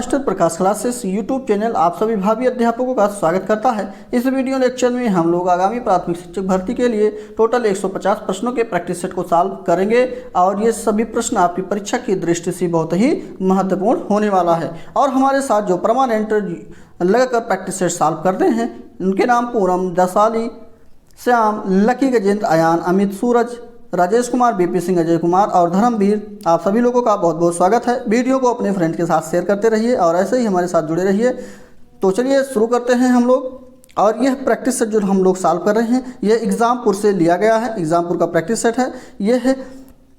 Master प्रकाश classes YouTube channel आप सभी भावी अध्यापकों का स्वागत करता है। इस वीडियो लेक्चर में हम लोग आगामी प्राथमिक शिक्षक भर्ती के लिए टोटल 150 प्रश्नों के प्रैक्टिस सेट को सॉल्व करेंगे और ये सभी प्रश्न आपकी परीक्षा की दृष्टि से बहुत ही महत्वपूर्ण होने वाला है। और हमारे साथ जो परमानेंट लगाकर प्रैक्टिस सेट सॉल्व करते हैं उनके नाम पूनम, दसाली, श्याम, लकी, गजेंद्र, अयान, अमित, सूरज, राजेश कुमार, बीपी सिंह, अजय कुमार और धर्मवीर, आप सभी लोगों का बहुत बहुत स्वागत है। वीडियो को अपने फ्रेंड के साथ शेयर करते रहिए और ऐसे ही हमारे साथ जुड़े रहिए। तो चलिए शुरू करते हैं हम लोग। और यह प्रैक्टिस सेट जो हम लोग सॉल्व कर रहे हैं यह एग्जामपुर से लिया गया है। एग्जामपुर का प्रैक्टिस सेट है। यह है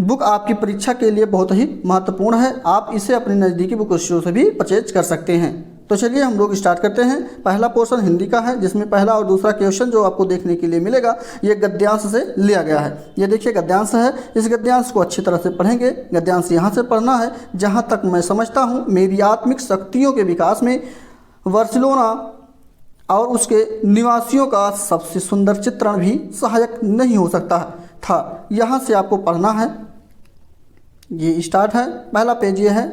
बुक आपकी परीक्षा के लिए बहुत ही महत्वपूर्ण है। आप इसे अपने नज़दीकी बुक स्टोर से भी परचेज कर सकते हैं। तो चलिए हम लोग स्टार्ट करते हैं। पहला पोर्शन हिंदी का है जिसमें पहला और दूसरा क्वेश्चन जो आपको देखने के लिए मिलेगा ये गद्यांश से लिया गया है। ये देखिए गद्यांश है। इस गद्यांश को अच्छी तरह से पढ़ेंगे। गद्यांश यहाँ से पढ़ना है। जहाँ तक मैं समझता हूँ मेरी आत्मिक शक्तियों के विकास में बार्सिलोना और उसके निवासियों का सबसे सुंदर चित्रण भी सहायक नहीं हो सकता था। यहाँ से आपको पढ़ना है। ये स्टार्ट है। पहला पेज ये है।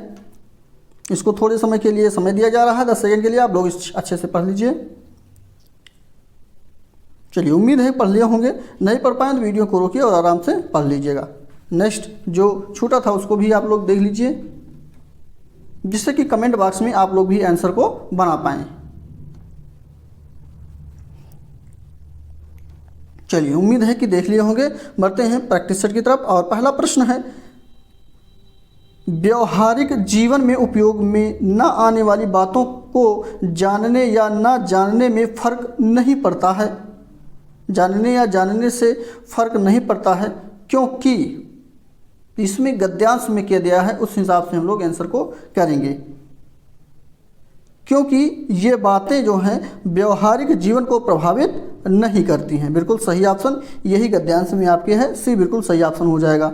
इसको थोड़े समय के लिए समय दिया जा रहा है, 10 सेकंड के लिए। आप लोग अच्छे से पढ़ लीजिए। चलिए उम्मीद है पढ़ लिए होंगे। नहीं पढ़ पाए तो वीडियो को रोकिए और आराम से पढ़ लीजिएगा। नेक्स्ट जो छूटा था उसको भी आप लोग देख लीजिए जिससे कि कमेंट बॉक्स में आप लोग भी आंसर को बना पाएँ। चलिए उम्मीद है कि देख लिए होंगे। बढ़ते हैं प्रैक्टिस सेट की तरफ। और पहला प्रश्न है व्यवहारिक जीवन में उपयोग में न आने वाली बातों को जानने या न जानने में फर्क नहीं पड़ता है। जानने या जानने से फर्क नहीं पड़ता है क्योंकि इसमें गद्यांश में किया गया है उस हिसाब से हम लोग आंसर को करेंगे। क्योंकि ये बातें जो हैं व्यवहारिक जीवन को प्रभावित नहीं करती हैं। बिल्कुल सही ऑप्शन यही गद्यांश में आपके है। सी बिल्कुल सही ऑप्शन हो जाएगा।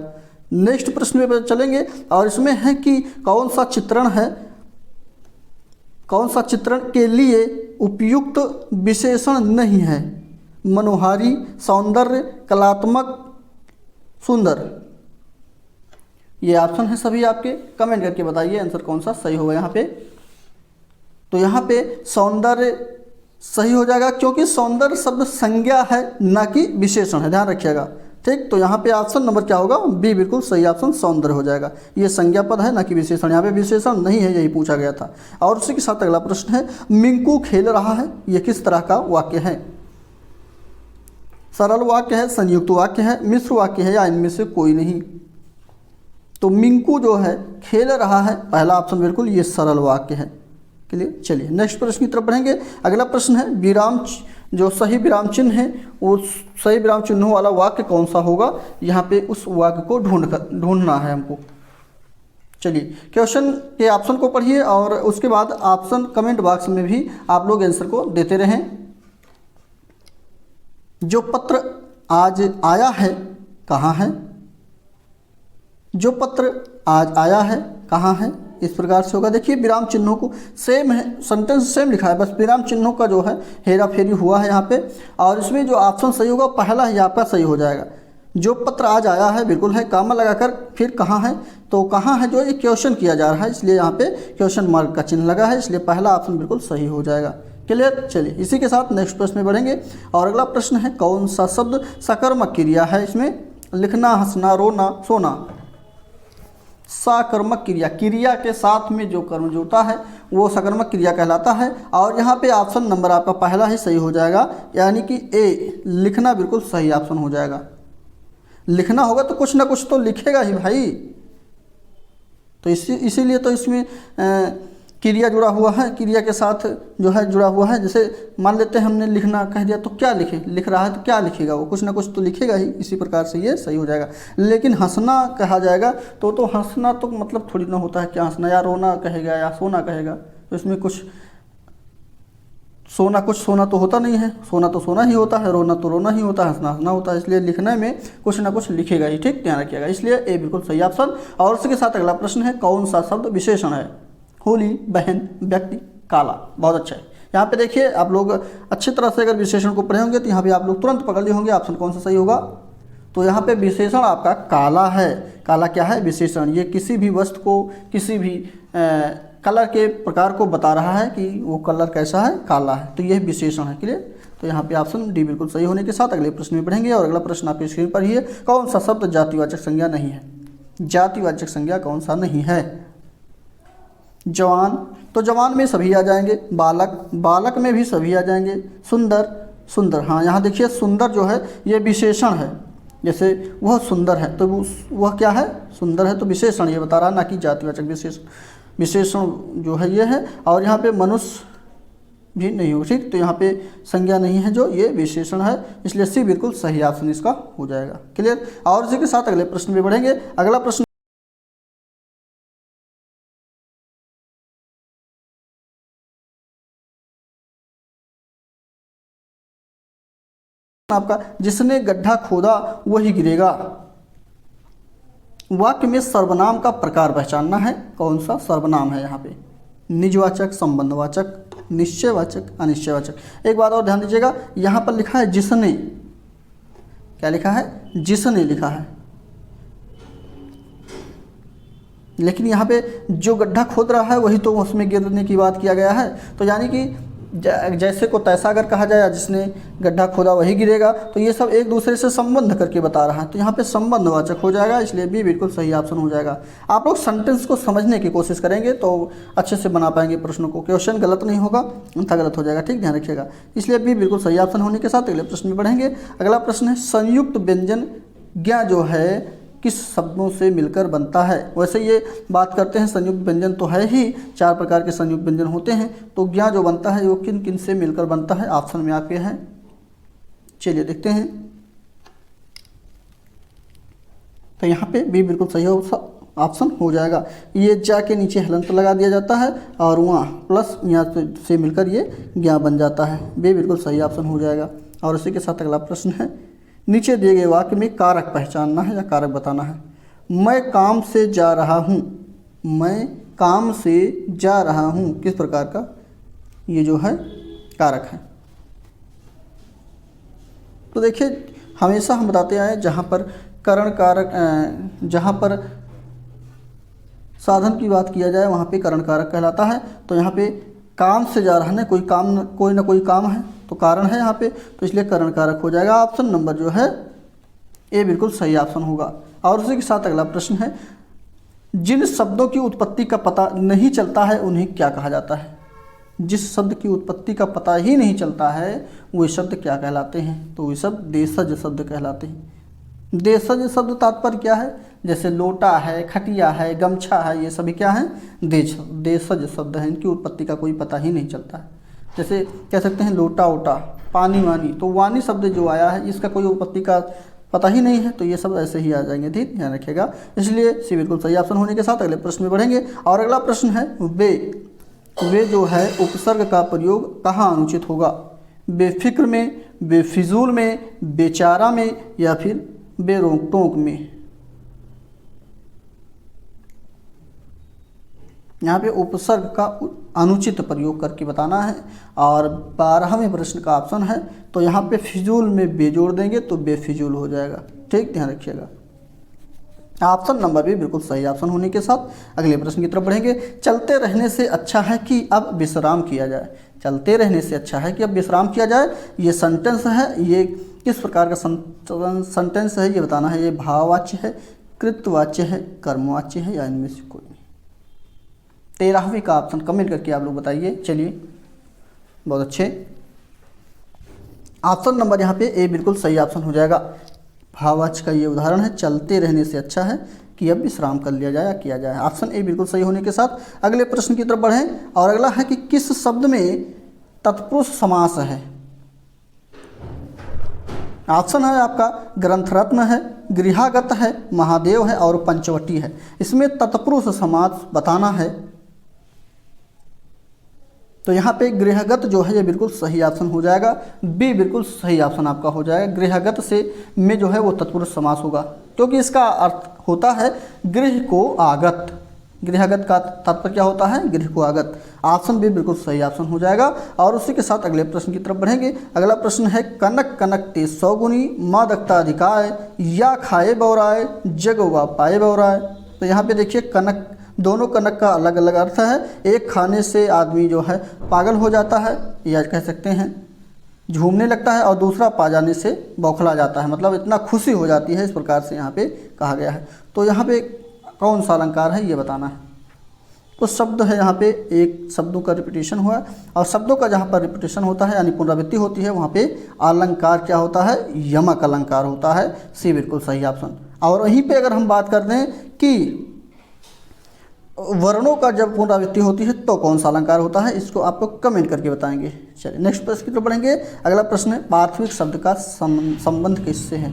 नेक्स्ट प्रश्न पे चलेंगे और इसमें है कि कौन सा चित्रण है, कौन सा चित्रण के लिए उपयुक्त विशेषण नहीं है। मनोहारी, सौंदर्य, कलात्मक, सुंदर। ये ऑप्शन है सभी आपके। कमेंट करके बताइए आंसर कौन सा सही होगा यहाँ पे। तो यहाँ पे सौंदर्य सही हो जाएगा क्योंकि सौंदर्य शब्द संज्ञा है ना कि विशेषण है। ध्यान रखिएगा। ठीक, तो यहाँ पे ऑप्शन नंबर क्या होगा? बी बिल्कुल सही ऑप्शन सौंदर्य हो जाएगा। ये संज्ञा पद है ना कि विशेषण। यहाँ पे विशेषण नहीं है, यही पूछा गया था। और उसी के साथ अगला प्रश्न है मिंकू खेल रहा है। ये किस तरह का वाक्य है? सरल वाक्य है, संयुक्त वाक्य है, मिश्र वाक्य है या इनमें से कोई नहीं? तो मिंकू जो है खेल रहा है, पहला ऑप्शन बिल्कुल ये सरल वाक्य है। चलिए नेक्स्ट प्रश्न की तरफ बढ़ेंगे। अगला प्रश्न है विराम, जो सही विराम चिन्ह है वो सही विराम चिन्हों वाला वाक्य कौन सा होगा? यहाँ पे उस वाक्य को ढूंढना है हमको। चलिए क्वेश्चन के ऑप्शन को पढ़िए और उसके बाद ऑप्शन कमेंट बॉक्स में भी आप लोग आंसर को देते रहें। जो पत्र आज आया है कहाँ है? जो पत्र आज आया है कहाँ है? इस प्रकार से होगा। देखिए विराम चिन्हों को सेम है, सेंटेंस सेम लिखा है, बस विराम चिन्हों का जो है हेरा फेरी हुआ है यहाँ पे। और इसमें जो ऑप्शन सही होगा पहला ही आपका सही हो जाएगा। जो पत्र आज आया है बिल्कुल है, कामा लगाकर फिर कहाँ है, तो कहाँ है जो एक क्वेश्चन किया जा रहा है इसलिए यहाँ पे क्वेश्चन मार्क का चिन्ह लगा है, इसलिए पहला ऑप्शन बिल्कुल सही हो जाएगा। क्लियर। चलिए इसी के साथ नेक्स्ट प्रश्न में बढ़ेंगे। और अगला प्रश्न है कौन सा शब्द सकर्मक क्रिया है? इसमें लिखना, हंसना, रोना, सोना। सकर्मक क्रिया, क्रिया के साथ में जो कर्म जुड़ता है वो सकर्मक क्रिया कहलाता है। और यहाँ पे ऑप्शन नंबर आपका पहला ही सही हो जाएगा, यानी कि ए लिखना बिल्कुल सही ऑप्शन हो जाएगा। लिखना होगा तो कुछ ना कुछ तो लिखेगा ही भाई। तो इसीलिए तो इसमें क्रिया जुड़ा हुआ है, क्रिया के साथ जो है जुड़ा हुआ है। जैसे मान लेते हैं हमने लिखना कह दिया तो क्या लिखे, लिख रहा है तो क्या लिखेगा वो, कुछ ना कुछ तो लिखेगा ही। इसी प्रकार से ये सही हो जाएगा। लेकिन हंसना कहा जाएगा तो हंसना तो मतलब थोड़ी ना होता है क्या हंसना, या रोना कहेगा या सोना कहेगा, तो इसमें कुछ सोना तो होता नहीं है। सोना तो सोना ही होता है, रोना तो रोना ही होता है, हंसना हंसना होता है। इसलिए लिखने में कुछ ना कुछ लिखेगा ही। ठीक, ध्यान रखिएगा। इसलिए ए बिल्कुल सही ऑप्शन। और उसके साथ अगला प्रश्न है कौन सा शब्द विशेषण है? होली, बहन, व्यक्ति, काला। बहुत अच्छा है। यहाँ पे देखिए आप लोग अच्छी तरह से अगर विशेषण को पढ़े होंगे तो यहाँ पे आप लोग तुरंत पकड़ लिए होंगे ऑप्शन कौन सा सही होगा। तो यहाँ पे विशेषण आपका काला है। काला क्या है? विशेषण। ये किसी भी वस्तु को, किसी भी कलर के प्रकार को बता रहा है कि वो कलर कैसा है, काला है, तो यह विशेषण है। क्लियर, तो यहाँ पे ऑप्शन डी बिल्कुल सही होने के साथ अगले प्रश्न में बढ़ेंगे। और अगला प्रश्न आपकी स्क्रीन पर ही है, कौन सा शब्द जातिवाचक संज्ञा नहीं है? जातिवाचक संज्ञा कौन सा नहीं है? जवान, तो जवान में सभी आ जाएंगे। बालक, बालक में भी सभी आ जाएंगे। सुंदर, सुंदर, हाँ यहाँ देखिए सुंदर जो है ये विशेषण है। जैसे वह सुंदर है तो वह क्या है? सुंदर है, तो विशेषण ये बता रहा है, ना कि जातिवाचक। विशेषण जो है ये है। और यहाँ पे मनुष्य भी नहीं हो, ठीक, तो यहाँ पे संज्ञा नहीं है, जो ये विशेषण है, इसलिए सी बिल्कुल सही ऑप्शन इसका हो जाएगा। क्लियर, और इसी के साथ अगले प्रश्न में बढ़ेंगे। अगला प्रश्न आपका, जिसने गड्ढा खोदा वही गिरेगा। वाक्य में सर्वनाम का प्रकार पहचानना है, कौन सा सर्वनाम है यहाँ पे? निजवाचक, संबंधवाचक, निश्चयवाचक, अनिश्चयवाचक। एक बात और ध्यान दीजिएगा, यहाँ पर लिखा है जिसने, क्या लिखा है? जिसने लिखा है, लेकिन यहाँ पे जो गड्ढा खोद रहा है वही तो उसमें गिरने की बात किया गया है। तो यानी कि जैसे को तैसा अगर कहा जाए, जिसने गड्ढा खोदा वही गिरेगा, तो ये सब एक दूसरे से संबंध करके बता रहा है, तो यहाँ पे संबंधवाचक हो जाएगा, इसलिए बी बिल्कुल सही ऑप्शन हो जाएगा। आप लोग सेंटेंस को समझने की कोशिश करेंगे तो अच्छे से बना पाएंगे प्रश्नों को, क्वेश्चन गलत नहीं होगा, उनका गलत हो जाएगा, ठीक, ध्यान रखिएगा। इसलिए बी बिल्कुल सही ऑप्शन होने के साथ अगले प्रश्न में बढ़ेंगे। अगला प्रश्न है, संयुक्त व्यंजन ज्ञ जो है किस शब्दों से मिलकर बनता है? वैसे ये बात करते हैं संयुक्त व्यंजन तो है ही, 4 प्रकार के संयुक्त व्यंजन होते हैं, तो ज्ञ जो बनता है वो किन किन से मिलकर बनता है? ऑप्शन में आपके हैं, चलिए देखते हैं। तो यहाँ पे बी बिल्कुल सही ऑप्शन हो जाएगा। ये जा के नीचे हलंत लगा दिया जाता है और वहाँ प्लस यहाँ से मिलकर ये ज्ञ बन जाता है, बी बिल्कुल सही ऑप्शन हो जाएगा। और उसी के साथ अगला प्रश्न है, नीचे दिए गए वाक्य में कारक पहचानना है या कारक बताना है। मैं काम से जा रहा हूँ, मैं काम से जा रहा हूँ, किस प्रकार का ये जो है कारक है? तो देखिए हमेशा हम बताते आए जहाँ पर करण कारक, जहाँ पर साधन की बात किया जाए वहाँ पे करण कारक कहलाता है। तो यहाँ पे काम से जा रहा है, कोई ना कोई काम है, तो कारण है यहाँ पे, तो इसलिए करण कारक हो जाएगा। ऑप्शन नंबर जो है ए बिल्कुल सही ऑप्शन होगा। और उसी के साथ अगला प्रश्न है, जिन शब्दों की उत्पत्ति का पता नहीं चलता है उन्हें क्या कहा जाता है? जिस शब्द की उत्पत्ति का पता ही नहीं चलता है वे शब्द क्या कहलाते हैं? तो वे शब्द देशज शब्द कहलाते हैं। देशज शब्द तात्पर्य क्या है? जैसे लोटा है, खटिया है, गमछा है, ये सभी क्या हैं? देशज शब्द हैं, इनकी उत्पत्ति का कोई पता ही नहीं चलता है। जैसे कह सकते हैं लोटा ओटा, पानी वानी, तो वानी शब्द जो आया है इसका कोई उत्पत्ति का पता ही नहीं है, तो ये सब ऐसे ही आ जाएंगे, ठीक, ध्यान रखिएगा। इसलिए सी बिल्कुल सही ऑप्शन होने के साथ अगले प्रश्न में बढ़ेंगे। और अगला प्रश्न है, वे जो है उपसर्ग का प्रयोग कहाँ अनुचित होगा? बेफिक्र में, बेफिजूल में, बेचारा में, या फिर बेरोक टोक में? यहाँ पे उपसर्ग का अनुचित प्रयोग करके बताना है। और 12वें प्रश्न का ऑप्शन है, तो यहाँ पे फिजूल में बे जोड़ देंगे तो बेफिजूल हो जाएगा, ठीक, ध्यान रखिएगा। ऑप्शन नंबर भी बिल्कुल सही ऑप्शन होने के साथ अगले प्रश्न की तरफ बढ़ेंगे। चलते रहने से अच्छा है कि अब विश्राम किया जाए। चलते रहने से अच्छा है कि अब विश्राम किया जाए, ये सेंटेंस है, ये किस प्रकार का सेंटेंस है ये बताना है। ये भाववाच्य है, कृतवाच्य है, कर्मवाच्य है, या इनमें से कोई नहीं? 13वीं का ऑप्शन कमेंट करके आप लोग बताइए। चलिए, बहुत अच्छे। ऑप्शन नंबर यहाँ पे ए बिल्कुल सही ऑप्शन हो जाएगा। भाववाच्य का ये उदाहरण है, चलते रहने से अच्छा है कि अब विश्राम कर लिया जाए या किया जाए। ऑप्शन ए बिल्कुल सही होने के साथ अगले प्रश्न की तरफ बढ़ें। और अगला है कि किस शब्द में तत्पुरुष समास है? ऑप्शन है आपका ग्रंथरत्न है, गृहागत है, महादेव है और पंचवटी है। इसमें तत्पुरुष समास बताना है, तो यहाँ पे गृहगत जो है ये बिल्कुल सही ऑप्शन हो जाएगा। बी बिल्कुल सही ऑप्शन आपका हो जाएगा। गृहगत से में जो है वो तत्पुरुष समास होगा, क्योंकि इसका अर्थ होता है गृह को आगत। गृहगत का तात्पर्य क्या होता है? गृह को आगत। ऑप्शन बी बिल्कुल सही ऑप्शन हो जाएगा। और उसी के साथ अगले प्रश्न की तरफ बढ़ेंगे। अगला प्रश्न है, कनक कनक ते 100 गुनी, मादकता अधिकाय, या खाए बौराए, जगवा पाए बौराए। तो यहाँ पे देखिए कनक दोनों कनक का अलग अलग अर्थ है। एक खाने से आदमी जो है पागल हो जाता है या कह सकते हैं झूमने लगता है, और दूसरा पा जाने से बौखला जाता है, मतलब इतना खुशी हो जाती है, इस प्रकार से यहाँ पे कहा गया है। तो यहाँ पे कौन सा अलंकार है ये बताना है। तो शब्द है यहाँ पे एक शब्दों का रिपीटेशन हुआ है, और शब्दों का जहाँ पर रिपीटेशन होता है यानी पुनरावृत्ति होती है वहाँ पे अलंकार क्या होता है, यमक अलंकार होता है। सी बिल्कुल सही ऑप्शन। और वहीं पे अगर हम बात कर दें कि वर्णों का जब पुनरावृत्ति होती है तो कौन सा अलंकार होता है, इसको आप लोग कमेंट करके बताएंगे। चलिए नेक्स्ट प्रश्न की तरफ बढ़ेंगे। अगला प्रश्न है पार्थिविक शब्द का संबंध किससे है।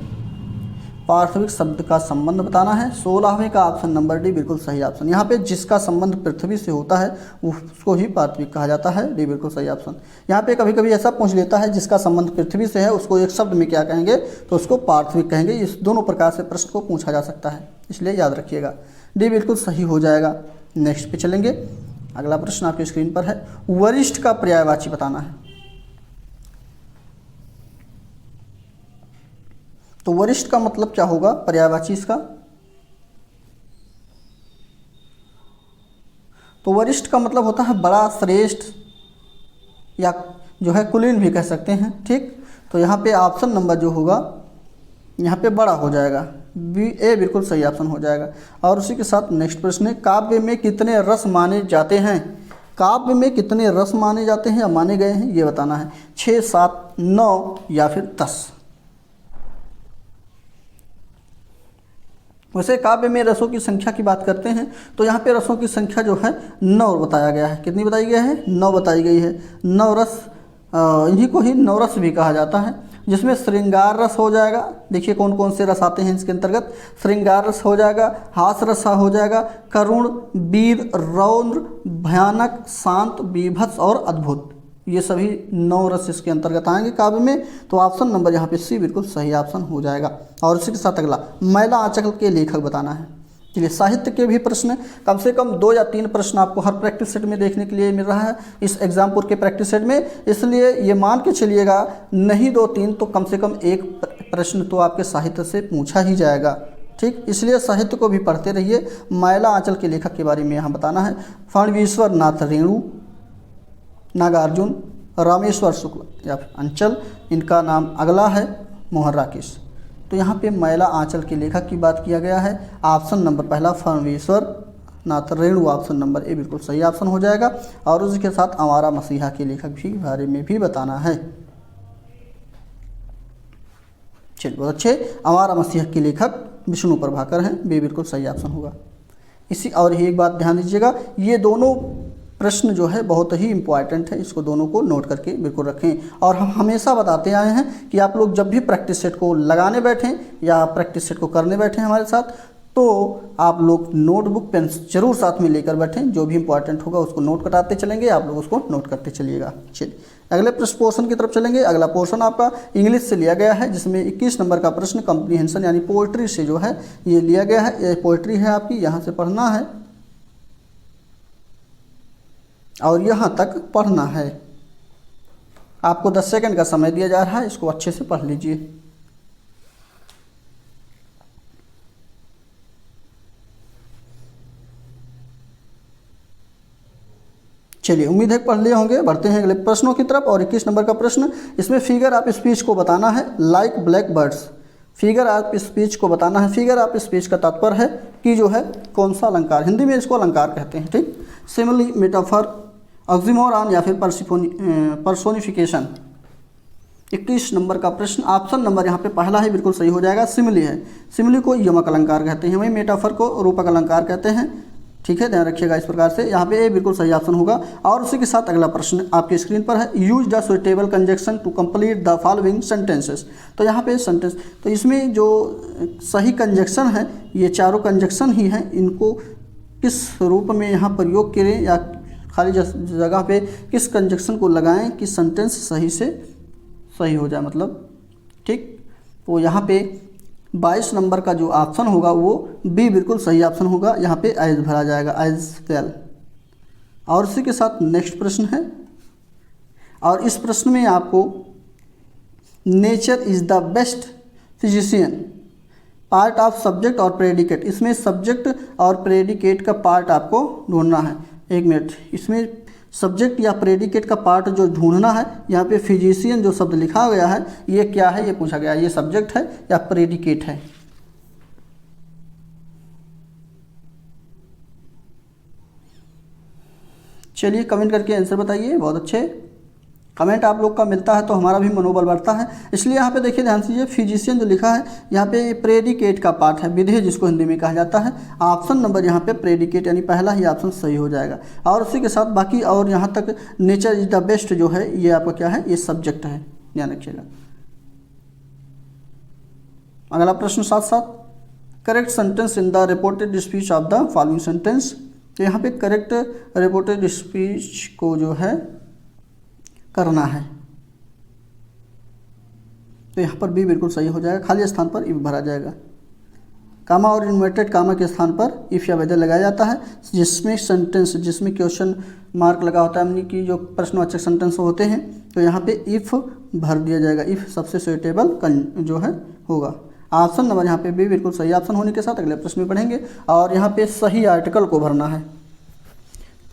पार्थिविक शब्द का संबंध बताना है। 16वें का ऑप्शन नंबर डी बिल्कुल सही ऑप्शन। यहाँ पे जिसका संबंध पृथ्वी से होता है उसको ही पार्थिविक कहा जाता है। डी बिल्कुल सही ऑप्शन। यहाँ पे कभी कभी ऐसा पूछ लेता है जिसका संबंध पृथ्वी से है उसको एक शब्द में क्या कहेंगे, तो उसको पार्थिविक कहेंगे। इस दोनों प्रकार से प्रश्न को पूछा जा सकता है, इसलिए याद रखिएगा। डी बिल्कुल सही हो जाएगा। नेक्स्ट पे चलेंगे। अगला प्रश्न आपकी स्क्रीन पर है, वरिष्ठ का पर्यायवाची बताना है। तो वरिष्ठ का मतलब क्या होगा, पर्यायवाची इसका। तो वरिष्ठ का मतलब होता है बड़ा, श्रेष्ठ, या जो है कुलीन भी कह सकते हैं। ठीक, तो यहाँ पे ऑप्शन नंबर जो होगा यहाँ पे बड़ा हो जाएगा। बी ए बिल्कुल सही ऑप्शन हो जाएगा। और उसी के साथ नेक्स्ट प्रश्न है, काव्य में कितने रस माने जाते हैं। काव्य में कितने रस माने जाते हैं या माने गए हैं ये बताना है। 6, 7, 9 या फिर 10। वैसे काव्य में रसों की संख्या की बात करते हैं तो यहाँ पे रसों की संख्या जो है 9 बताया गया है। कितनी बताई गई है, 9 बताई गई है। 9 रस, इन्हीं को ही 9 रस भी कहा जाता है, जिसमें श्रृंगार रस हो जाएगा। देखिए कौन कौन से रस आते हैं इसके अंतर्गत। श्रृंगार रस हो जाएगा, हास रस हो जाएगा, करुण, वीर, रौद्र, भयानक, शांत, बीभत्स और अद्भुत। ये सभी 9 रस इसके अंतर्गत आएंगे काव्य में। तो ऑप्शन नंबर यहाँ पे सी बिल्कुल सही ऑप्शन हो जाएगा। और इसी के साथ अगला, मैला आंचल के लेखक बताना है। चलिए साहित्य के भी प्रश्न, कम से कम 2 या 3 प्रश्न आपको हर प्रैक्टिस सेट में देखने के लिए मिल रहा है इस एग्जामपुर के प्रैक्टिस सेट में, इसलिए ये मान के चलिएगा नहीं 2-3 तो कम से कम 1 प्रश्न तो आपके साहित्य से पूछा ही जाएगा। ठीक, इसलिए साहित्य को भी पढ़ते रहिए। मैला आंचल के लेखक के बारे में यहाँ बताना है। फणवीश्वर नाथ रेणु, नागार्जुन, रामेश्वर शुक्ल या फिर अंचल। इनका नाम अगला है मोहन राकेश। तो यहाँ पे मैला आंचल के लेखक की बात किया गया है। ऑप्शन नंबर पहला फणवीश्वर Nath Renu, option number A बिल्कुल सही ऑप्शन हो जाएगा। और उसके साथ आवारा मसीहा के लेखक भी बारे में भी बताना है। चलिए बहुत अच्छे, आवारा मसीहा के लेखक विष्णु प्रभाकर हैं, बी बिल्कुल सही ऑप्शन होगा। इसी और ही एक बात ध्यान दीजिएगा, ये दोनों प्रश्न जो है बहुत ही इंपॉर्टेंट है, इसको दोनों को नोट करके बिल्कुल रखें। और हम हमेशा बताते आए हैं कि आप लोग जब भी प्रैक्टिस सेट को लगाने बैठें या प्रैक्टिस सेट को करने बैठें हमारे साथ, तो आप लोग नोटबुक पेन जरूर साथ में लेकर बैठें। जो भी इंपॉर्टेंट होगा उसको नोट कराते चलेंगे, आप लोग उसको नोट करते चलिएगा। चलिए अगले पोर्शन की तरफ चलेंगे। अगला पोर्शन आपका इंग्लिश से लिया गया है, जिसमें 21 नंबर का प्रश्न कॉम्प्रीहेंशन यानी पोएट्री से जो है ये लिया गया है। ये पोएट्री है आपकी, यहाँ से पढ़ना है और यहाँ तक पढ़ना है। आपको 10 सेकंड का समय दिया जा रहा है, इसको अच्छे से पढ़ लीजिए। चलिए उम्मीद है पढ़ लिए होंगे। बढ़ते हैं अगले प्रश्नों की तरफ। और 21 नंबर का प्रश्न, इसमें फिगर ऑफ स्पीच को बताना है। Like black birds, figure of speech को बताना है। फिगर ऑफ स्पीच का तात्पर्य है कि जो है कौन सा अलंकार, हिंदी में इसको अलंकार कहते हैं। ठीक, सिमिली, मेटाफर, ऑक्सीमोरॉन या फिर पर्सोनिफिकेशन। 21 नंबर का प्रश्न, ऑप्शन नंबर यहाँ पे पहला ही बिल्कुल सही हो जाएगा। सिमिली है, सिमिली को यमक अलंकार कहते हैं, वहीं मेटाफर को रूपक अलंकार कहते हैं। ठीक है, ध्यान रखिएगा इस प्रकार से। यहाँ पे ए बिल्कुल सही ऑप्शन होगा। और उसी के साथ अगला प्रश्न आपकी स्क्रीन पर है, use the suitable conjunction to complete the following sentences. तो यहाँ पे सेंटेंस, तो इसमें जो सही कंजक्शन है ये चारों कंजक्शन ही हैं, इनको किस रूप में यहाँ प्रयोग करें या खाली जगह पे किस कंजक्शन को लगाएं कि सेंटेंस सही से सही हो जाए, मतलब ठीक। तो यहाँ पे 22 नंबर का जो ऑप्शन होगा वो बी बिल्कुल सही ऑप्शन होगा। यहाँ पे एज भरा जाएगा, एज वेल। और इसी के साथ नेक्स्ट प्रश्न है, और इस प्रश्न में आपको nature is the best physician part of subject और प्रेडिकेट, इसमें सब्जेक्ट और प्रेडिकेट का पार्ट आपको ढूंढना है। एक मिनट, इसमें सब्जेक्ट या प्रेडिकेट का पार्ट जो ढूंढना है, यहाँ पे फिजिशियन जो शब्द लिखा गया है ये क्या है, ये पूछा गया है, ये सब्जेक्ट है या प्रेडिकेट है। चलिए कमेंट करके आंसर बताइए, बहुत अच्छे कमेंट आप लोग का मिलता है तो हमारा भी मनोबल बढ़ता है। इसलिए यहाँ पे देखिए ध्यान से, फिजिशियन जो लिखा है यहाँ पे प्रेडिकेट का पार्ट है, विधेय जिसको हिंदी में कहा जाता है। ऑप्शन नंबर यहाँ पे प्रेडिकेट यानी पहला ही ऑप्शन सही हो जाएगा। और उसी के साथ बाकी और यहाँ तक नेचर इज द बेस्ट जो है ये आपका क्या है, ये सब्जेक्ट है, ध्यान रखिएगा। अगला प्रश्न 7 correct sentence in the reported speech of the following sentence. तो यहाँ पे करेक्ट रिपोर्टेड स्पीच को जो है करना है, तो यहाँ पर बी बिल्कुल सही हो जाएगा, खाली स्थान पर इफ भरा जाएगा। कामा और इन्वर्टेड कामा के स्थान पर इफ या वेदर लगाया जाता है। जिसमें सेंटेंस, जिसमें क्वेश्चन मार्क लगा होता है, यानी कि जो प्रश्नवाचक सेंटेंस होते हैं, तो यहाँ पे इफ भर दिया जाएगा। इफ सबसे सुइटेबल जो है होगा। ऑप्शन नंबर यहाँ पे बी बिल्कुल सही ऑप्शन होने के साथ अगले प्रश्न में पढ़ेंगे। और यहाँ पे सही आर्टिकल को भरना है।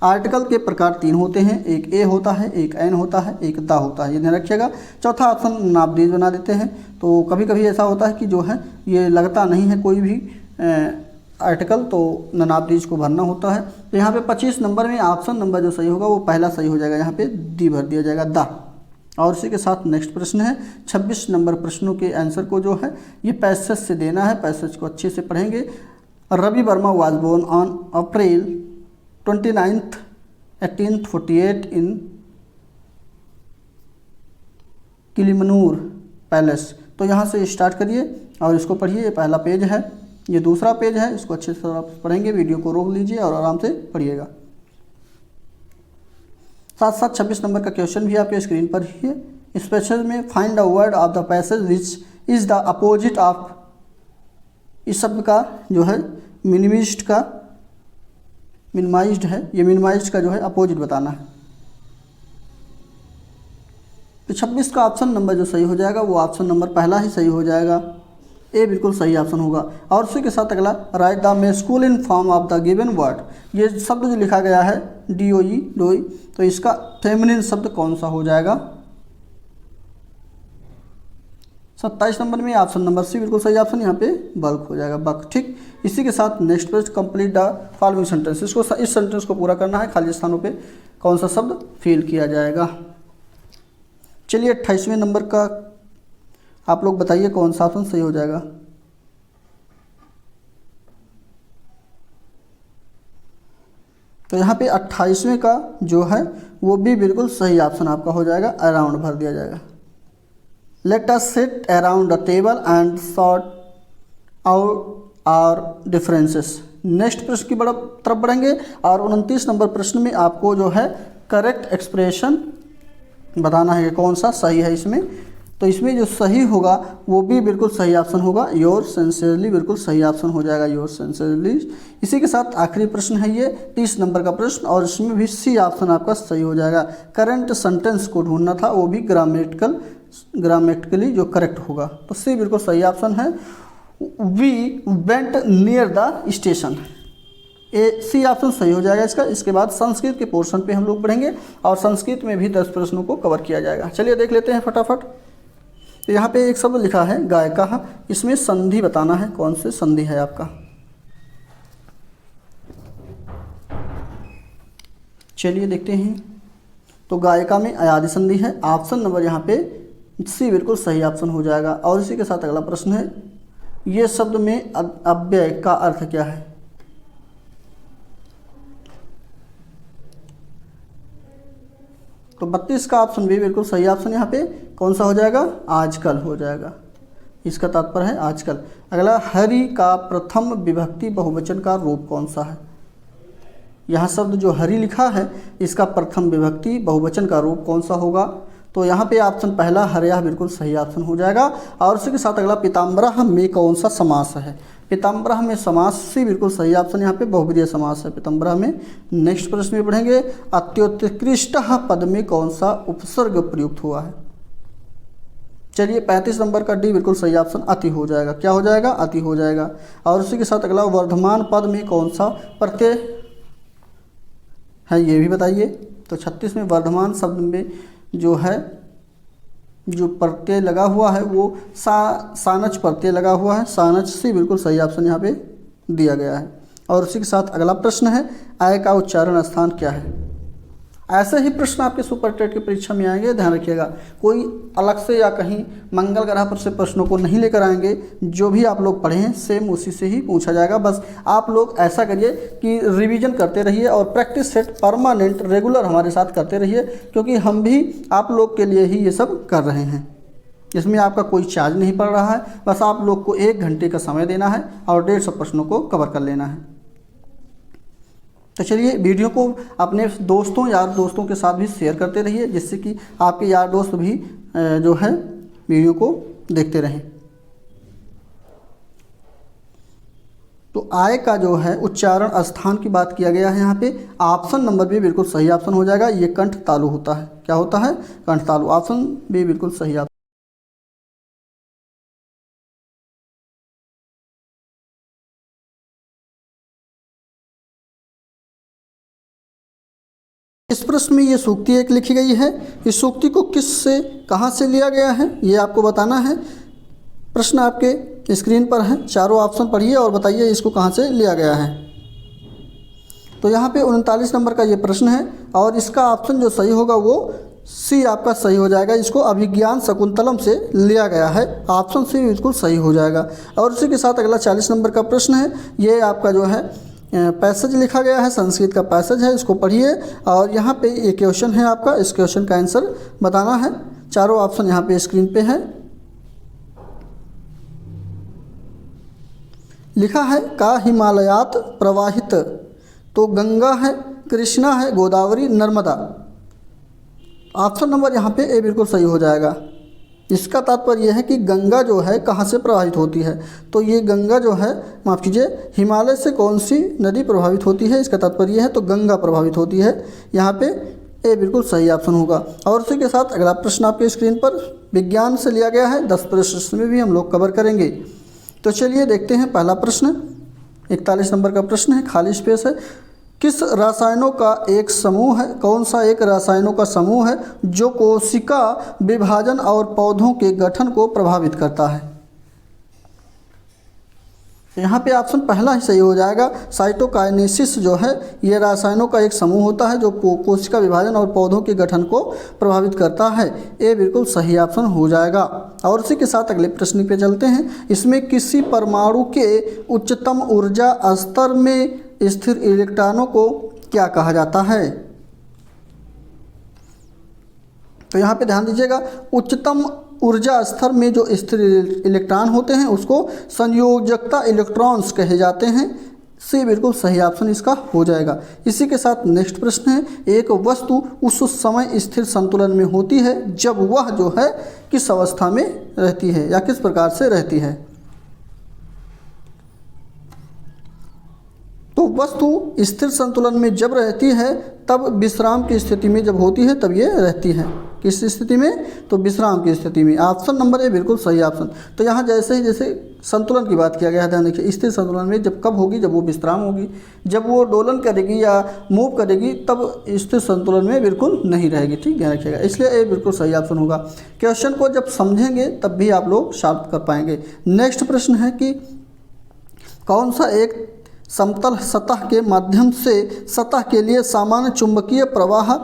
आर्टिकल के प्रकार 3 होते हैं, एक ए होता है, एक एन होता है, एक द होता है, ये ध्यान रखिएगा। चौथा ऑप्शन नाबदीज बना देते हैं। तो कभी कभी ऐसा होता है कि जो है ये लगता नहीं है कोई भी आर्टिकल, तो नाबदीज को भरना होता है। तो यहाँ पे 25 नंबर में ऑप्शन नंबर जो सही होगा वो पहला सही हो जाएगा, यहाँ पे डी भर दिया जाएगा, द। और इसी के साथ नेक्स्ट प्रश्न है 26 नंबर प्रश्नों के आंसर को जो है ये पैसेज से देना है, पैसेज को अच्छे से पढ़ेंगे। Ravi Varma was born on April 29th 1848 in Kilimanoor palace. तो यहाँ से स्टार्ट करिए और इसको पढ़िए। ये पहला पेज है, ये दूसरा पेज है, इसको अच्छे से आप पढ़ेंगे। वीडियो को रोक लीजिए और आराम से पढ़िएगा। साथ साथ 26 नंबर का क्वेश्चन भी आपके स्क्रीन पर ही है। स्पेशल में find the word of the passage which is the opposite of, इस शब्द का जो है मिनिमाइज्ड है, ये मिनिमाइज्ड का जो है अपोजिट बताना है। तो 26 का ऑप्शन नंबर जो सही हो जाएगा वो ऑप्शन नंबर पहला ही सही हो जाएगा, ए बिल्कुल सही ऑप्शन होगा। और उसी के साथ अगला right the masculine form of the given word, ये शब्द जो लिखा गया है डीओई डोई, तो इसका फेमिनिन शब्द कौन सा हो जाएगा। 27 नंबर में ऑप्शन नंबर सी बिल्कुल सही ऑप्शन, यहाँ पे बल्क हो जाएगा, बक। ठीक, इसी के साथ next page complete the following sentence, इसको इस सेंटेंस को पूरा करना है। खाली स्थानों पे कौन सा शब्द फिल किया जाएगा। चलिए 28वें नंबर का आप लोग बताइए कौन सा ऑप्शन सही हो जाएगा। तो यहाँ पे 28वें का जो है वो भी बिल्कुल सही ऑप्शन आपका हो जाएगा, अराउंड भर दिया जाएगा। Let us sit around the table and sort out our differences. Next प्रश्न की तरफ बढ़ेंगे और 29 नंबर प्रश्न में आपको जो है करेक्ट एक्सप्रेशन बताना है कि कौन सा सही है इसमें। तो इसमें जो सही होगा वो भी बिल्कुल सही ऑप्शन होगा, योर सिंसियरली बिल्कुल सही ऑप्शन हो जाएगा, योर सिंसियरली। इसी के साथ आखिरी प्रश्न है ये 30 नंबर का प्रश्न और इसमें भी सी ऑप्शन आपका सही हो जाएगा। करंट सेंटेंस को ढूंढना था, वो भी ग्रामेटिकली जो करेक्ट होगा, तो सी बिल्कुल सही ऑप्शन है। We went near the station, A C option सही हो जाएगा इसका। इसके बाद संस्कृत के पोर्शन पे हम लोग पढ़ेंगे और संस्कृत में भी 10 प्रश्नों को कवर किया जाएगा। चलिए देख लेते हैं फटाफट। तो यहाँ पे एक शब्द लिखा है गायिका, इसमें संधि बताना है, कौन से संधि है आपका। चलिए देखते हैं। तो गायिका में अयादि संधि है, ऑप्शन नंबर यहाँ पे सी बिल्कुल सही ऑप्शन हो जाएगा। और इसी के साथ अगला प्रश्न है, ये शब्द में अव्यय का अर्थ क्या है। तो 32 का ऑप्शन भी बिल्कुल सही ऑप्शन, यहाँ पे कौन सा हो जाएगा, आजकल हो जाएगा, इसका तात्पर्य है आजकल। अगला हरि का प्रथम विभक्ति बहुवचन का रूप कौन सा है। यहाँ शब्द जो हरि लिखा है इसका प्रथम विभक्ति बहुवचन का रूप कौन सा होगा। तो यहाँ पे ऑप्शन पहला हरया बिल्कुल सही ऑप्शन हो जाएगा। और उसी के साथ अगला पीताम्बरः में कौन सा समास है। पीताम्बरः में समास सी बिल्कुल सही ऑप्शन, यहाँ पे बहुब्रीहि समास है पीताम्बरः में। नेक्स्ट प्रश्न में पढ़ेंगे, अत्युत्कृष्टः पद में कौन सा उपसर्ग प्रयुक्त हुआ है। चलिए 35 नंबर का डी बिल्कुल सही ऑप्शन अति हो जाएगा। क्या हो जाएगा? अति हो जाएगा। और उसी के साथ अगला वर्धमान पद में कौन सा प्रत्यय है, ये भी बताइए। तो 36 में वर्धमान शब्द में जो है जो प्रत्यय लगा हुआ है वो सानच प्रत्यय लगा हुआ है। सानच से बिल्कुल सही ऑप्शन यहाँ पे दिया गया है। और उसी के साथ अगला प्रश्न है, आय का उच्चारण स्थान क्या है? ऐसे ही प्रश्न आपके सुपर टेट की परीक्षा में आएंगे, ध्यान रखिएगा। कोई अलग से या कहीं मंगल ग्रह पर से प्रश्नों को नहीं लेकर आएंगे। जो भी आप लोग पढ़े हैं सेम उसी से ही पूछा जाएगा। बस आप लोग ऐसा करिए कि रिवीजन करते रहिए और प्रैक्टिस सेट परमानेंट रेगुलर हमारे साथ करते रहिए, क्योंकि हम भी आप लोग के लिए ही ये सब कर रहे हैं। इसमें आपका कोई चार्ज नहीं पड़ रहा है, बस आप लोग को 1 घंटे का समय देना है और 150 प्रश्नों को कवर कर लेना है। तो चलिए वीडियो को अपने दोस्तों यार दोस्तों के साथ भी शेयर करते रहिए, जिससे कि आपके यार दोस्त भी जो है वीडियो को देखते रहें। तो आय का जो है उच्चारण स्थान की बात किया गया है यहाँ पे। ऑप्शन नंबर बी बिल्कुल सही ऑप्शन हो जाएगा। ये कंठ तालु होता है। क्या होता है? कंठ तालु। ऑप्शन बी बिल्कुल सही ऑप्शन। इस प्रश्न में ये सूक्ति एक लिखी गई है। इस सूक्ति को किस से कहाँ से लिया गया है ये आपको बताना है। प्रश्न आपके स्क्रीन पर है, चारों ऑप्शन पढ़िए और बताइए इसको कहाँ से लिया गया है। तो यहाँ पे 39 नंबर का ये प्रश्न है और इसका ऑप्शन जो सही होगा वो सी आपका सही हो जाएगा। इसको अभिज्ञान शकुंतलम से लिया गया है। ऑप्शन सी बिल्कुल सही हो जाएगा। और उसी के साथ अगला 40 नंबर का प्रश्न है। ये आपका जो है पैसेज लिखा गया है, संस्कृत का पैसेज है, इसको पढ़िए। और यहाँ पे ये क्वेश्चन है आपका, इस क्वेश्चन का आंसर बताना है। चारों ऑप्शन यहाँ पे स्क्रीन पे है। लिखा है का हिमालयात प्रवाहित, तो गंगा है, कृष्णा है, गोदावरी, नर्मदा। ऑप्शन नंबर यहाँ पे ए बिल्कुल सही हो जाएगा। इसका तात्पर्य यह है कि गंगा जो है कहाँ से प्रवाहित होती है। तो ये गंगा जो है, माफ़ कीजिए, हिमालय से कौन सी नदी प्रभावित होती है, इसका तात्पर्य यह है तो गंगा प्रभावित होती है। यहाँ पे ए बिल्कुल सही ऑप्शन होगा। और उसी के साथ अगला प्रश्न आपके स्क्रीन पर विज्ञान से लिया गया है। 10 प्रश्न में भी हम लोग कवर करेंगे। तो चलिए देखते हैं पहला प्रश्न। 41 नंबर का प्रश्न है, खाली स्पेस है। किस रसायनों का एक समूह है, कौन सा एक रसायनों का समूह है जो कोशिका विभाजन और पौधों के गठन को प्रभावित करता है? यहाँ पे ऑप्शन पहला ही सही हो जाएगा। साइटोकाइनेसिस जो है ये रसायनों का एक समूह होता है जो कोशिका विभाजन और पौधों के गठन को प्रभावित करता है। ये बिल्कुल सही ऑप्शन हो जाएगा। और उसी के साथ अगले प्रश्न पे चलते हैं। इसमें किसी परमाणु के उच्चतम ऊर्जा स्तर में स्थिर इलेक्ट्रॉनों को क्या कहा जाता है? तो यहाँ पे ध्यान दीजिएगा, उच्चतम ऊर्जा स्तर में जो स्थिर इलेक्ट्रॉन होते हैं उसको संयोजकता इलेक्ट्रॉन्स कहे जाते हैं। सी बिल्कुल सही ऑप्शन इसका हो जाएगा। इसी के साथ नेक्स्ट प्रश्न है, एक वस्तु उस समय स्थिर संतुलन में होती है जब वह जो है किस अवस्था में रहती है या किस प्रकार से रहती है? तो वस्तु स्थिर संतुलन में जब रहती है तब विश्राम की स्थिति में जब होती है तब ये रहती है। किस स्थिति में? तो विश्राम की स्थिति में। ऑप्शन नंबर ए बिल्कुल सही ऑप्शन। तो यहाँ जैसे संतुलन की बात किया गया है, ध्यान रखिए, स्थिर संतुलन में जब कब होगी? जब वो विश्राम होगी। जब वो डोलन करेगी या मूव करेगी तब स्थिर संतुलन में बिल्कुल नहीं रहेगी। ठीक, ध्यान रखिएगा। इसलिए ए बिल्कुल सही ऑप्शन होगा। क्वेश्चन को जब समझेंगे तब भी आप लोग सॉल्व कर पाएंगे। नेक्स्ट प्रश्न है कि कौन सा एक समतल सतह के माध्यम से सतह के लिए सामान्य चुंबकीय प्रवाह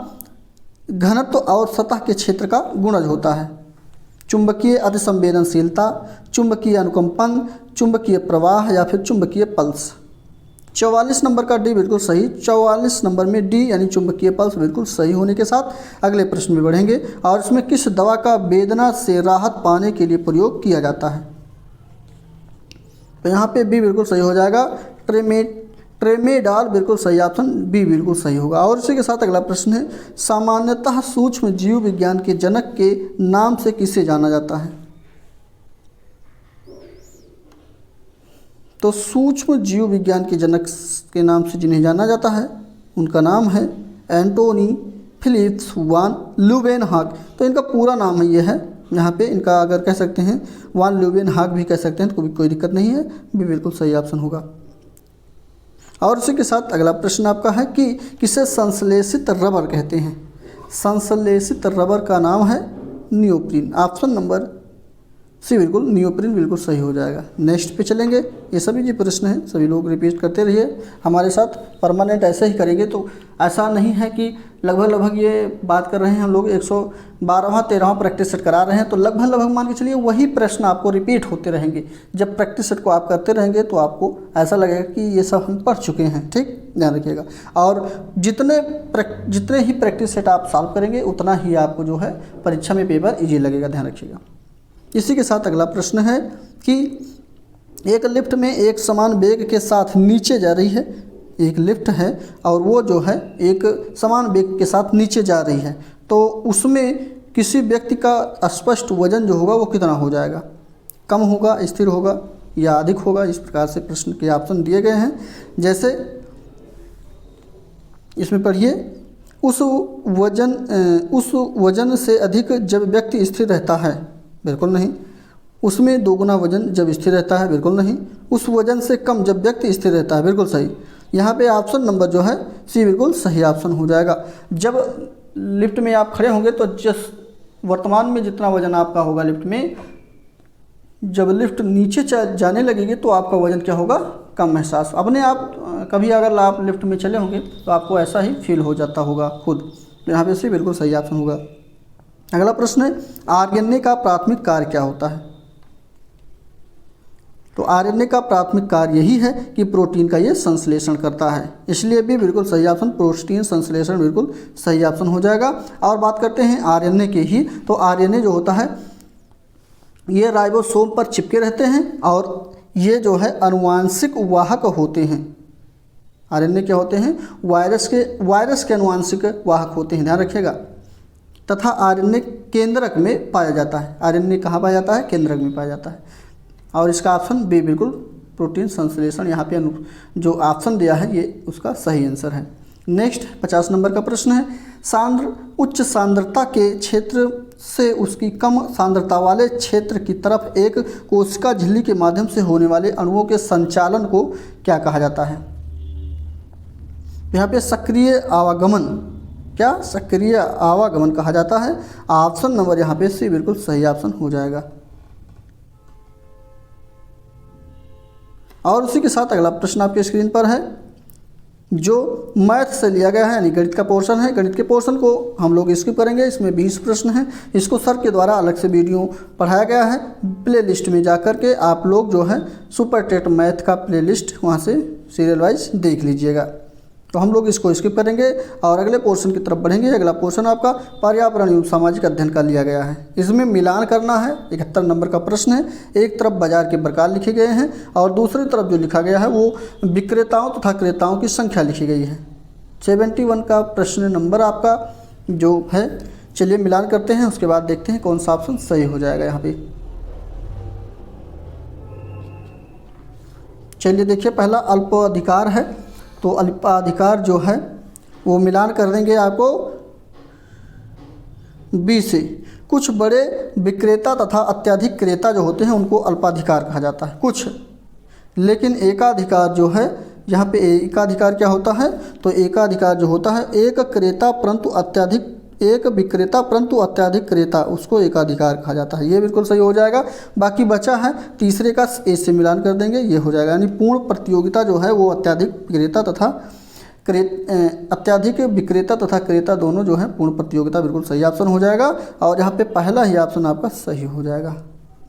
घनत्व और सतह के क्षेत्र का गुणज होता है? चुंबकीय अतिसंवेदनशीलता, चुंबकीय अनुकंपन, चुंबकीय प्रवाह या फिर चुंबकीय पल्स। 44 नंबर का डी बिल्कुल सही। 44 नंबर में डी यानी चुंबकीय पल्स बिल्कुल सही होने के साथ अगले प्रश्न में बढ़ेंगे। और इसमें किस दवा का वेदना से राहत पाने के लिए प्रयोग किया जाता है? तो यहाँ पे बी बिल्कुल सही हो जाएगा। ट्रेमेडाल बिल्कुल सही ऑप्शन बी बिल्कुल सही होगा। और इसी के साथ अगला प्रश्न है, सामान्यतः सूक्ष्म जीव विज्ञान के जनक के नाम से किसे जाना जाता है? तो सूक्ष्म जीव विज्ञान के जनक के नाम से जिन्हें जाना जाता है उनका नाम है एंटोनी फिलिप्स वान ल्यूवेनहॉक। तो इनका पूरा नाम है ये है यहाँ पे इनका अगर कह सकते हैं वान ल्यूवेनहाग भी कह सकते हैं तो कोई दिक्कत नहीं है, भी बिल्कुल सही ऑप्शन होगा। और इसी के साथ अगला प्रश्न आपका है कि किसे संश्लेषित रबर कहते हैं। संश्लेषित रबर का नाम है नियोप्रीन। ऑप्शन नंबर सी बिल्कुल नियोप्रीन बिल्कुल सही हो जाएगा। नेक्स्ट पे चलेंगे। ये सभी जी प्रश्न हैं, सभी लोग रिपीट करते रहिए हमारे साथ, परमानेंट ऐसे ही करेंगे। तो ऐसा नहीं है कि लगभग ये बात कर रहे हैं हम लोग 112वां 13वां प्रैक्टिस सेट करा रहे हैं, तो लगभग मान के चलिए वही प्रश्न आपको रिपीट होते रहेंगे। जब प्रैक्टिस सेट को आप करते रहेंगे तो आपको ऐसा लगेगा कि ये सब हम पढ़ चुके हैं। ठीक, ध्यान रखिएगा। और जितने ही प्रैक्टिस सेट आप सॉल्व करेंगे उतना ही आपको जो है परीक्षा में पेपर ईजी लगेगा, ध्यान रखिएगा। इसी के साथ अगला प्रश्न है कि एक लिफ्ट में एक समान वेग के साथ नीचे जा रही है। एक लिफ्ट है और वो जो है एक समान वेग के साथ नीचे जा रही है, तो उसमें किसी व्यक्ति का स्पष्ट वजन जो होगा वो कितना हो जाएगा। कम होगा, स्थिर होगा या अधिक होगा। इस प्रकार से प्रश्न के ऑप्शन दिए गए हैं। जैसे इसमें पढ़िए, उस वजन से अधिक जब व्यक्ति स्थिर रहता है, बिल्कुल नहीं। उसमें दोगुना वजन जब स्थिर रहता है, बिल्कुल नहीं। उस वजन से कम जब व्यक्ति स्थिर रहता है, बिल्कुल सही। यहाँ पे ऑप्शन नंबर जो है सी बिल्कुल सही ऑप्शन हो जाएगा। जब लिफ्ट में आप खड़े होंगे तो जिस वर्तमान में जितना वजन आपका होगा लिफ्ट में, जब लिफ्ट नीचे जाने लगेगी तो आपका वजन क्या होगा, कम महसूस। अपने आप कभी अगर आप लिफ्ट में चले होंगे तो आपको ऐसा ही फील हो जाता होगा खुद। यहाँ पे सी बिल्कुल सही ऑप्शन होगा। अगला प्रश्न है, आरएनए का प्राथमिक कार्य क्या होता है। तो आरएनए का प्राथमिक कार्य यही है कि प्रोटीन का ये संश्लेषण करता है, इसलिए भी बिल्कुल सही ऑप्शन प्रोटीन संश्लेषण बिल्कुल सही ऑप्शन हो जाएगा। और बात करते हैं आरएनए के ही, तो आरएनए जो होता है ये राइबोसोम पर चिपके रहते हैं और ये जो है आनुवांशिक वाहक होते हैं। आरएनए क्या होते हैं, वायरस के आनुवांशिक वाहक होते हैं, ध्यान रखिएगा। तथा आरएनए केंद्रक में पाया जाता है। आरएनए कहाँ पाया जाता है, केंद्रक में पाया जाता है। और इसका ऑप्शन बी बिल्कुल प्रोटीन संश्लेषण, यहाँ पे जो ऑप्शन दिया है ये उसका सही आंसर है। नेक्स्ट 50 नंबर का प्रश्न है, उच्च सांद्रता के क्षेत्र से उसकी कम सांद्रता वाले क्षेत्र की तरफ एक कोशिका झिल्ली के माध्यम से होने वाले अणुओं के संचालन को क्या कहा जाता है। यहाँ पे सक्रिय आवागमन, क्या सक्रिय आवागमन कहा जाता है। ऑप्शन नंबर यहाँ पे सी बिल्कुल सही ऑप्शन हो जाएगा। और उसी के साथ अगला प्रश्न आपके स्क्रीन पर है, जो मैथ से लिया गया है, यानी गणित का पोर्शन है। गणित के पोर्शन को हम लोग स्किप करेंगे, इसमें 20 प्रश्न हैं। इसको सर के द्वारा अलग से वीडियो पढ़ाया गया है। प्ले लिस्ट में जा कर के आप लोग जो है सुपर टेट मैथ का प्ले लिस्ट वहाँ से सीरियल वाइज देख लीजिएगा। तो हम लोग इसको स्किप करेंगे और अगले पोर्शन की तरफ बढ़ेंगे। अगला पोर्शन आपका पर्यावरण एवं सामाजिक अध्ययन का लिया गया है। इसमें मिलान करना है। 71 नंबर का प्रश्न है। एक तरफ बाजार के प्रकार लिखे गए हैं और दूसरी तरफ जो लिखा गया है वो विक्रेताओं तथा क्रेताओं की संख्या लिखी गई है। 71 का प्रश्न नंबर आपका जो है, चलिए मिलान करते हैं, उसके बाद देखते हैं कौन सा ऑप्शन सही हो जाएगा। यहाँ पे चलिए देखिए, पहला अल्पाधिकार है, तो अल्पाधिकार जो है वो मिलान कर देंगे आपको बी से। कुछ बड़े विक्रेता तथा अत्याधिक क्रेता जो होते हैं उनको अल्पाधिकार कहा जाता है कुछ, लेकिन एकाधिकार जो है, यहाँ पे एकाधिकार क्या होता है, तो एकाधिकार जो होता है एक क्रेता परंतु अत्याधिक, एक विक्रेता परंतु अत्याधिक क्रेता, उसको एकाधिकार कहा जाता है। ये बिल्कुल सही हो जाएगा। बाकी बचा है तीसरे का ए से मिलान कर देंगे, ये हो जाएगा। यानी पूर्ण प्रतियोगिता जो है वो अत्याधिक विक्रेता तथा अत्याधिक विक्रेता तथा क्रेता दोनों जो है पूर्ण प्रतियोगिता, बिल्कुल सही ऑप्शन हो जाएगा। और यहाँ पे पहला ही ऑप्शन आपका सही हो जाएगा।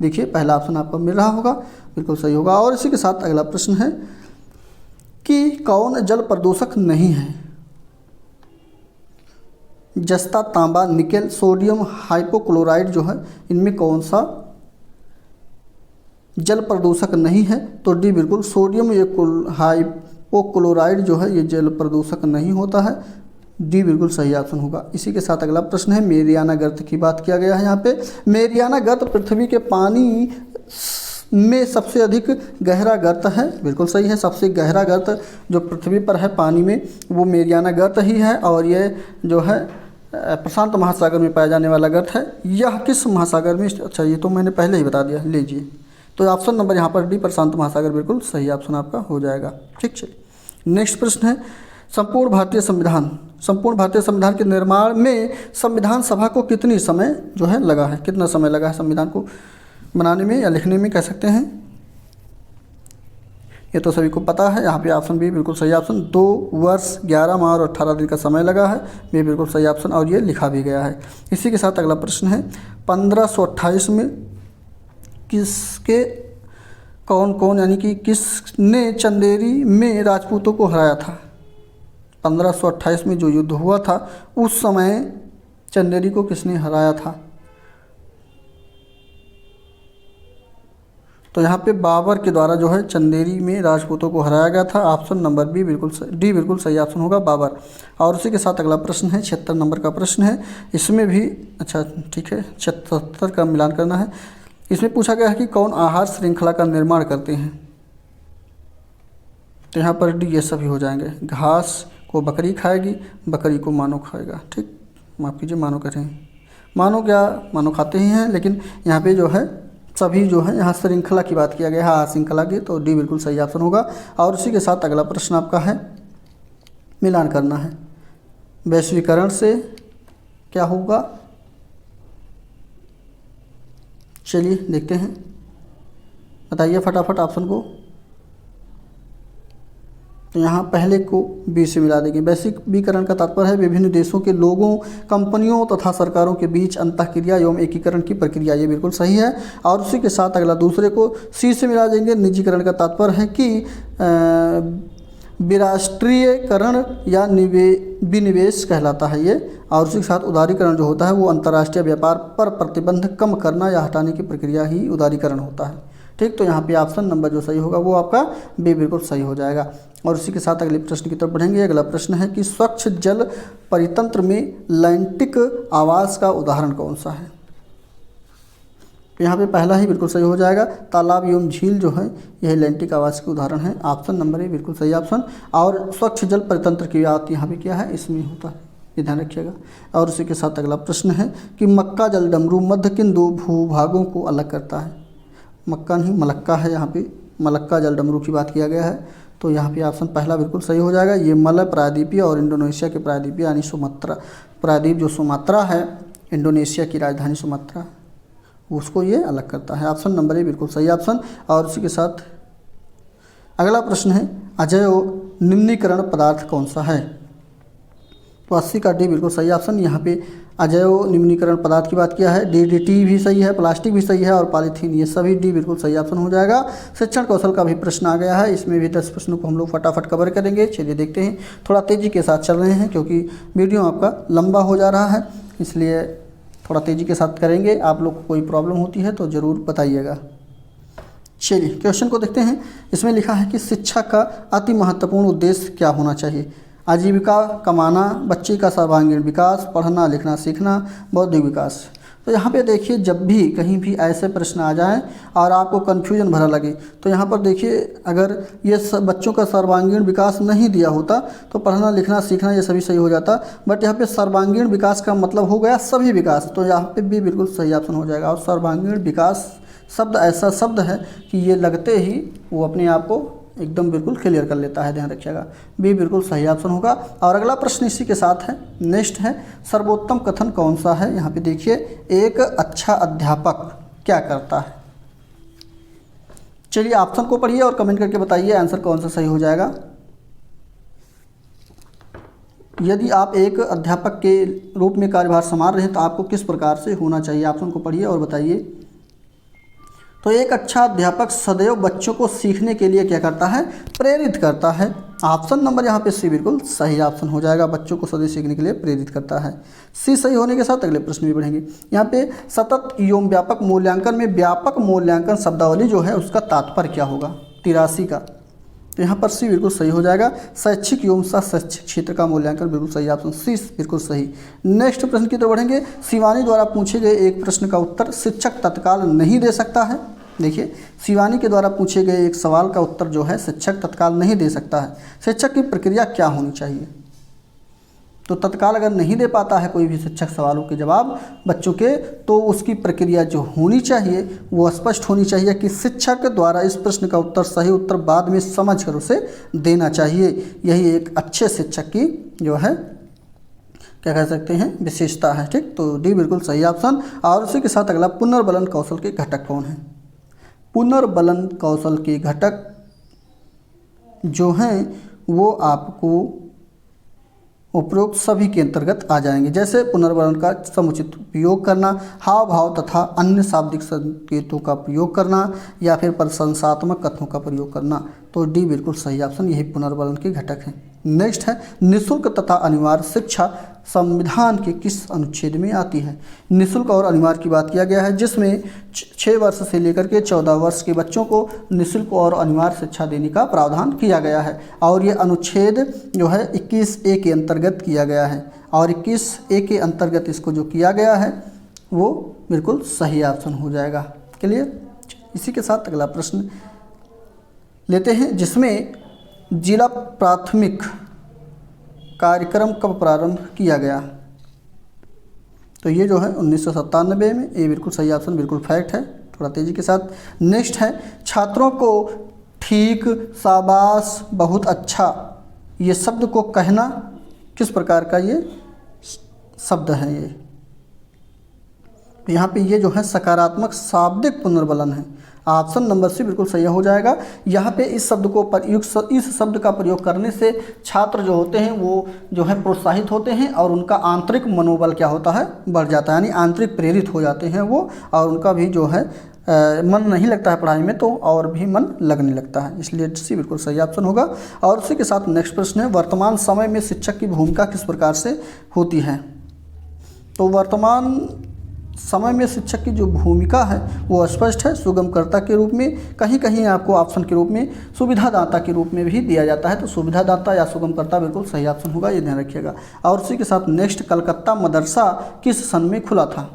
देखिए पहला ऑप्शन आपको मिल रहा होगा, बिल्कुल सही होगा। और इसी के साथ अगला प्रश्न है कि कौन जल प्रदूषक नहीं है। जस्ता, तांबा, निकेल, सोडियम हाइपोक्लोराइड जो है, इनमें कौन सा जल प्रदूषक नहीं है, तो डी बिल्कुल सोडियम हाइपोक्लोराइड जो है ये जल प्रदूषक नहीं होता है। डी बिल्कुल सही ऑप्शन होगा। इसी के साथ अगला प्रश्न है, मेरियाना गर्त की बात किया गया है। यहाँ पे मेरियाना गर्त पृथ्वी के पानी में सबसे अधिक गहरा गर्त है, बिल्कुल सही है। सबसे गहरा गर्त जो पृथ्वी पर है पानी में वो मेरियाना गर्त ही है। और ये जो है प्रशांत महासागर में पाया जाने वाला ग्रह है। यह किस महासागर में, अच्छा ये तो मैंने पहले ही बता दिया, लीजिए। तो ऑप्शन नंबर यहाँ पर डी प्रशांत महासागर बिल्कुल सही ऑप्शन आपका हो जाएगा। ठीक, चलिए नेक्स्ट प्रश्न है, संपूर्ण भारतीय संविधान के निर्माण में संविधान सभा को कितनी समय जो है लगा है, कितना समय लगा है संविधान को बनाने में या लिखने में कह सकते हैं। ये तो सभी को पता है, यहाँ पे ऑप्शन बी बिल्कुल सही ऑप्शन, 2 वर्ष 11 माह और 18 दिन का समय लगा है, ये बिल्कुल सही ऑप्शन और ये लिखा भी गया है। इसी के साथ अगला प्रश्न है, 1528 में किसके कौन यानी कि किसने चंदेरी में राजपूतों को हराया था। 1528 में जो युद्ध हुआ था उस समय चंदेरी को किसने हराया था। तो यहाँ पे बाबर के द्वारा जो है चंदेरी में राजपूतों को हराया गया था। ऑप्शन नंबर बी बिल्कुल डी बिल्कुल सही ऑप्शन होगा, बाबर। और उसी के साथ अगला प्रश्न है, 76 नंबर का प्रश्न है। इसमें भी अच्छा ठीक है 76 का मिलान करना है। इसमें पूछा गया है कि कौन आहार श्रृंखला का निर्माण करते हैं। तो यहाँ पर डी ये सभी हो जाएंगे। घास को बकरी खाएगी, बकरी को मानव खाएगा। ठीक, माफ़ कीजिए मानव कह रहे हैं, मानव क्या मानव खाते ही हैं, लेकिन यहाँ पे जो है सभी जो है यहाँ श्रृंखला की बात किया गया है, आहार श्रृंखला की, तो डी बिल्कुल सही ऑप्शन होगा। और उसी के साथ अगला प्रश्न आपका है, मिलान करना है, वैश्वीकरण से क्या होगा। चलिए देखते हैं, बताइए फटाफट ऑप्शन को। तो यहाँ पहले को बी से मिला देंगे। वैश्वीकरण का तात्पर्य है विभिन्न देशों के लोगों, कंपनियों तथा सरकारों के बीच अंतःक्रिया एवं एकीकरण की प्रक्रिया, ये बिल्कुल सही है। और उसी के साथ अगला दूसरे को सी से मिला देंगे। निजीकरण का तात्पर्य है कि विराष्ट्रीयकरण या विनिवेश कहलाता है ये। और उसी के साथ उदारीकरण जो होता है वो अंतर्राष्ट्रीय व्यापार पर प्रतिबंध कम करना या हटाने की प्रक्रिया ही उदारीकरण होता है। ठीक, तो यहाँ पे ऑप्शन नंबर जो सही होगा वो आपका बी बिल्कुल सही हो जाएगा। और उसी के साथ अगले प्रश्न की तरफ बढ़ेंगे। अगला प्रश्न है कि स्वच्छ जल परितंत्र में लैंटिक आवास का उदाहरण कौन सा है। यहाँ पे पहला ही बिल्कुल सही हो जाएगा, तालाब एवं झील जो है यह लैंटिक आवास के उदाहरण है। ऑप्शन नंबर ए बिल्कुल सही ऑप्शन। और स्वच्छ जल परितंत्र की बात यहाँ पे क्या है, इसमें होता है, ये ध्यान रखिएगा। और उसी के साथ अगला प्रश्न है कि मक्का जल डमरू मध्य किन 2 भूभागों को अलग करता है। मक्का नहीं मलक्का है, यहाँ पे मलक्का जल डमरू की बात किया गया है। तो यहाँ पे ऑप्शन पहला बिल्कुल सही हो जाएगा। ये मलय प्रायद्वीपीय और इंडोनेशिया के प्रायद्वीपीय यानी सुमात्रा प्रायद्वीप जो सुमात्रा है, इंडोनेशिया की राजधानी सुमात्रा, उसको ये अलग करता है। ऑप्शन नंबर ए बिल्कुल सही ऑप्शन। और उसी के साथ अगला प्रश्न है, अजैव निम्नीकरण पदार्थ कौन सा है। तो 80 का डी बिल्कुल सही ऑप्शन। यहाँ पे अजैव निम्नीकरण पदार्थ की बात किया है। डीडीटी भी सही है, प्लास्टिक भी सही है और पॉलीथीन, ये सभी डी बिल्कुल सही ऑप्शन हो जाएगा। शिक्षण कौशल का भी प्रश्न आ गया है, इसमें भी 10 प्रश्नों को हम लोग फटाफट कवर करेंगे। चलिए देखते हैं, थोड़ा तेज़ी के साथ चल रहे हैं क्योंकि वीडियो आपका लंबा हो जा रहा है, इसलिए थोड़ा तेज़ी के साथ करेंगे। आप लोग को कोई प्रॉब्लम होती है तो ज़रूर बताइएगा। चलिए क्वेश्चन को देखते हैं। इसमें लिखा है कि शिक्षा का अति महत्वपूर्ण उद्देश्य क्या होना चाहिए। आजीविका कमाना, बच्चे का सर्वांगीण विकास, पढ़ना लिखना सीखना, बौद्धिक विकास। तो यहाँ पे देखिए, जब भी कहीं भी ऐसे प्रश्न आ जाएं और आपको कन्फ्यूजन भरा लगे तो यहाँ पर देखिए, अगर ये बच्चों का सर्वांगीण विकास नहीं दिया होता तो पढ़ना लिखना सीखना ये सभी सही हो जाता। बट यहाँ पे सर्वांगीण विकास का मतलब हो गया सभी विकास, तो यहाँ पे भी बिल्कुल सही ऑप्शन हो जाएगा। और सर्वांगीण विकास शब्द ऐसा शब्द है कि ये लगते ही वो अपने आप को एकदम बिल्कुल क्लियर कर लेता है, ध्यान रखिएगा। बी बिल्कुल सही ऑप्शन होगा। और अगला प्रश्न इसी के साथ है, नेक्स्ट है, सर्वोत्तम कथन कौन सा है। यहाँ पे देखिए, एक अच्छा अध्यापक क्या करता है। चलिए ऑप्शन को पढ़िए और कमेंट करके बताइए आंसर कौन सा सही हो जाएगा। यदि आप एक अध्यापक के रूप में कार्यभार संभाल रहे हैं तो आपको किस प्रकार से होना चाहिए। ऑप्शन को पढ़िए और बताइए। तो एक अच्छा अध्यापक सदैव बच्चों को सीखने के लिए क्या करता है, प्रेरित करता है। ऑप्शन नंबर यहाँ पे सी बिल्कुल सही ऑप्शन हो जाएगा, बच्चों को सदैव सीखने के लिए प्रेरित करता है। सी सही होने के साथ अगले प्रश्न भी बढ़ेंगे। यहाँ पे सतत एवं व्यापक मूल्यांकन में व्यापक मूल्यांकन शब्दावली जो है उसका तात्पर्य क्या होगा, 83 का। तो यहाँ पर सी बिल्कुल सही हो जाएगा। शैक्षिक एवं शैक्षिक क्षेत्र का मूल्यांकन बिल्कुल सही ऑप्शन, सी बिल्कुल सही। नेक्स्ट प्रश्न की तरफ बढ़ेंगे। शिवानी द्वारा पूछे गए एक प्रश्न का उत्तर शिक्षक तत्काल नहीं दे सकता है। देखिए, शिवानी के द्वारा पूछे गए एक सवाल का उत्तर जो है शिक्षक तत्काल नहीं दे सकता है। शिक्षक की प्रक्रिया क्या होनी चाहिए। तो तत्काल अगर नहीं दे पाता है कोई भी शिक्षक सवालों के जवाब बच्चों के, तो उसकी प्रक्रिया जो होनी चाहिए वो स्पष्ट होनी चाहिए कि शिक्षक द्वारा इस प्रश्न का उत्तर सही उत्तर बाद में समझ कर उसे देना चाहिए। यही एक अच्छे शिक्षक की जो है क्या कह सकते हैं विशेषता है। ठीक, तो डी बिल्कुल सही ऑप्शन। और उसी के साथ अगला, पुनर्बलन कौशल के घटक कौन है? पुनर्बलन कौशल के घटक जो हैं वो आपको उपरोक्त सभी के अंतर्गत आ जाएंगे, जैसे पुनर्बलन का समुचित उपयोग करना, हाव भाव तथा अन्य शाब्दिक संकेतों का प्रयोग करना, या फिर प्रशंसात्मक कथनों का प्रयोग करना। तो डी बिल्कुल सही ऑप्शन, यही पुनर्बलन के घटक हैं। नेक्स्ट है, निःशुल्क तथा अनिवार्य शिक्षा संविधान के किस अनुच्छेद में आती है? निःशुल्क और अनिवार्य की बात किया गया है, जिसमें 6 वर्ष से लेकर के 14 वर्ष के बच्चों को निःशुल्क और अनिवार्य शिक्षा देने का प्रावधान किया गया है। और ये अनुच्छेद जो है 21A के अंतर्गत किया गया है, और 21A के अंतर्गत इसको जो किया गया है वो बिल्कुल सही ऑप्शन हो जाएगा। क्लियर? इसी के साथ अगला प्रश्न लेते हैं, जिसमें जिला प्राथमिक कार्यक्रम कब प्रारंभ किया गया? तो ये जो है 1997 में, ये बिल्कुल सही ऑप्शन, बिल्कुल फैक्ट है। थोड़ा तेज़ी के साथ नेक्स्ट है, छात्रों को ठीक, शाबाश, बहुत अच्छा, ये शब्द को कहना किस प्रकार का ये शब्द है? ये यहाँ पे ये जो है सकारात्मक शाब्दिक पुनर्बलन है। ऑप्शन नंबर सी बिल्कुल सही हो जाएगा। यहाँ पे इस शब्द को इस शब्द का प्रयोग करने से छात्र जो होते हैं वो जो है प्रोत्साहित होते हैं, और उनका आंतरिक मनोबल क्या होता है? बढ़ जाता है, यानी आंतरिक प्रेरित हो जाते हैं वो, और उनका भी जो है मन नहीं लगता है पढ़ाई में, तो और भी मन लगने लगता है। इसलिए सी बिल्कुल सही ऑप्शन होगा। और उसी के साथ नेक्स्ट प्रश्न है, वर्तमान समय में शिक्षक की भूमिका किस प्रकार से होती है? तो वर्तमान समय में शिक्षक की जो भूमिका है वो स्पष्ट है, सुगमकर्ता के रूप में, कहीं कहीं आपको ऑप्शन के रूप में सुविधादाता के रूप में भी दिया जाता है। तो सुविधादाता या सुगमकर्ता बिल्कुल सही ऑप्शन होगा, ये ध्यान रखिएगा। और उसी के साथ नेक्स्ट, कलकत्ता मदरसा किस सन में खुला था?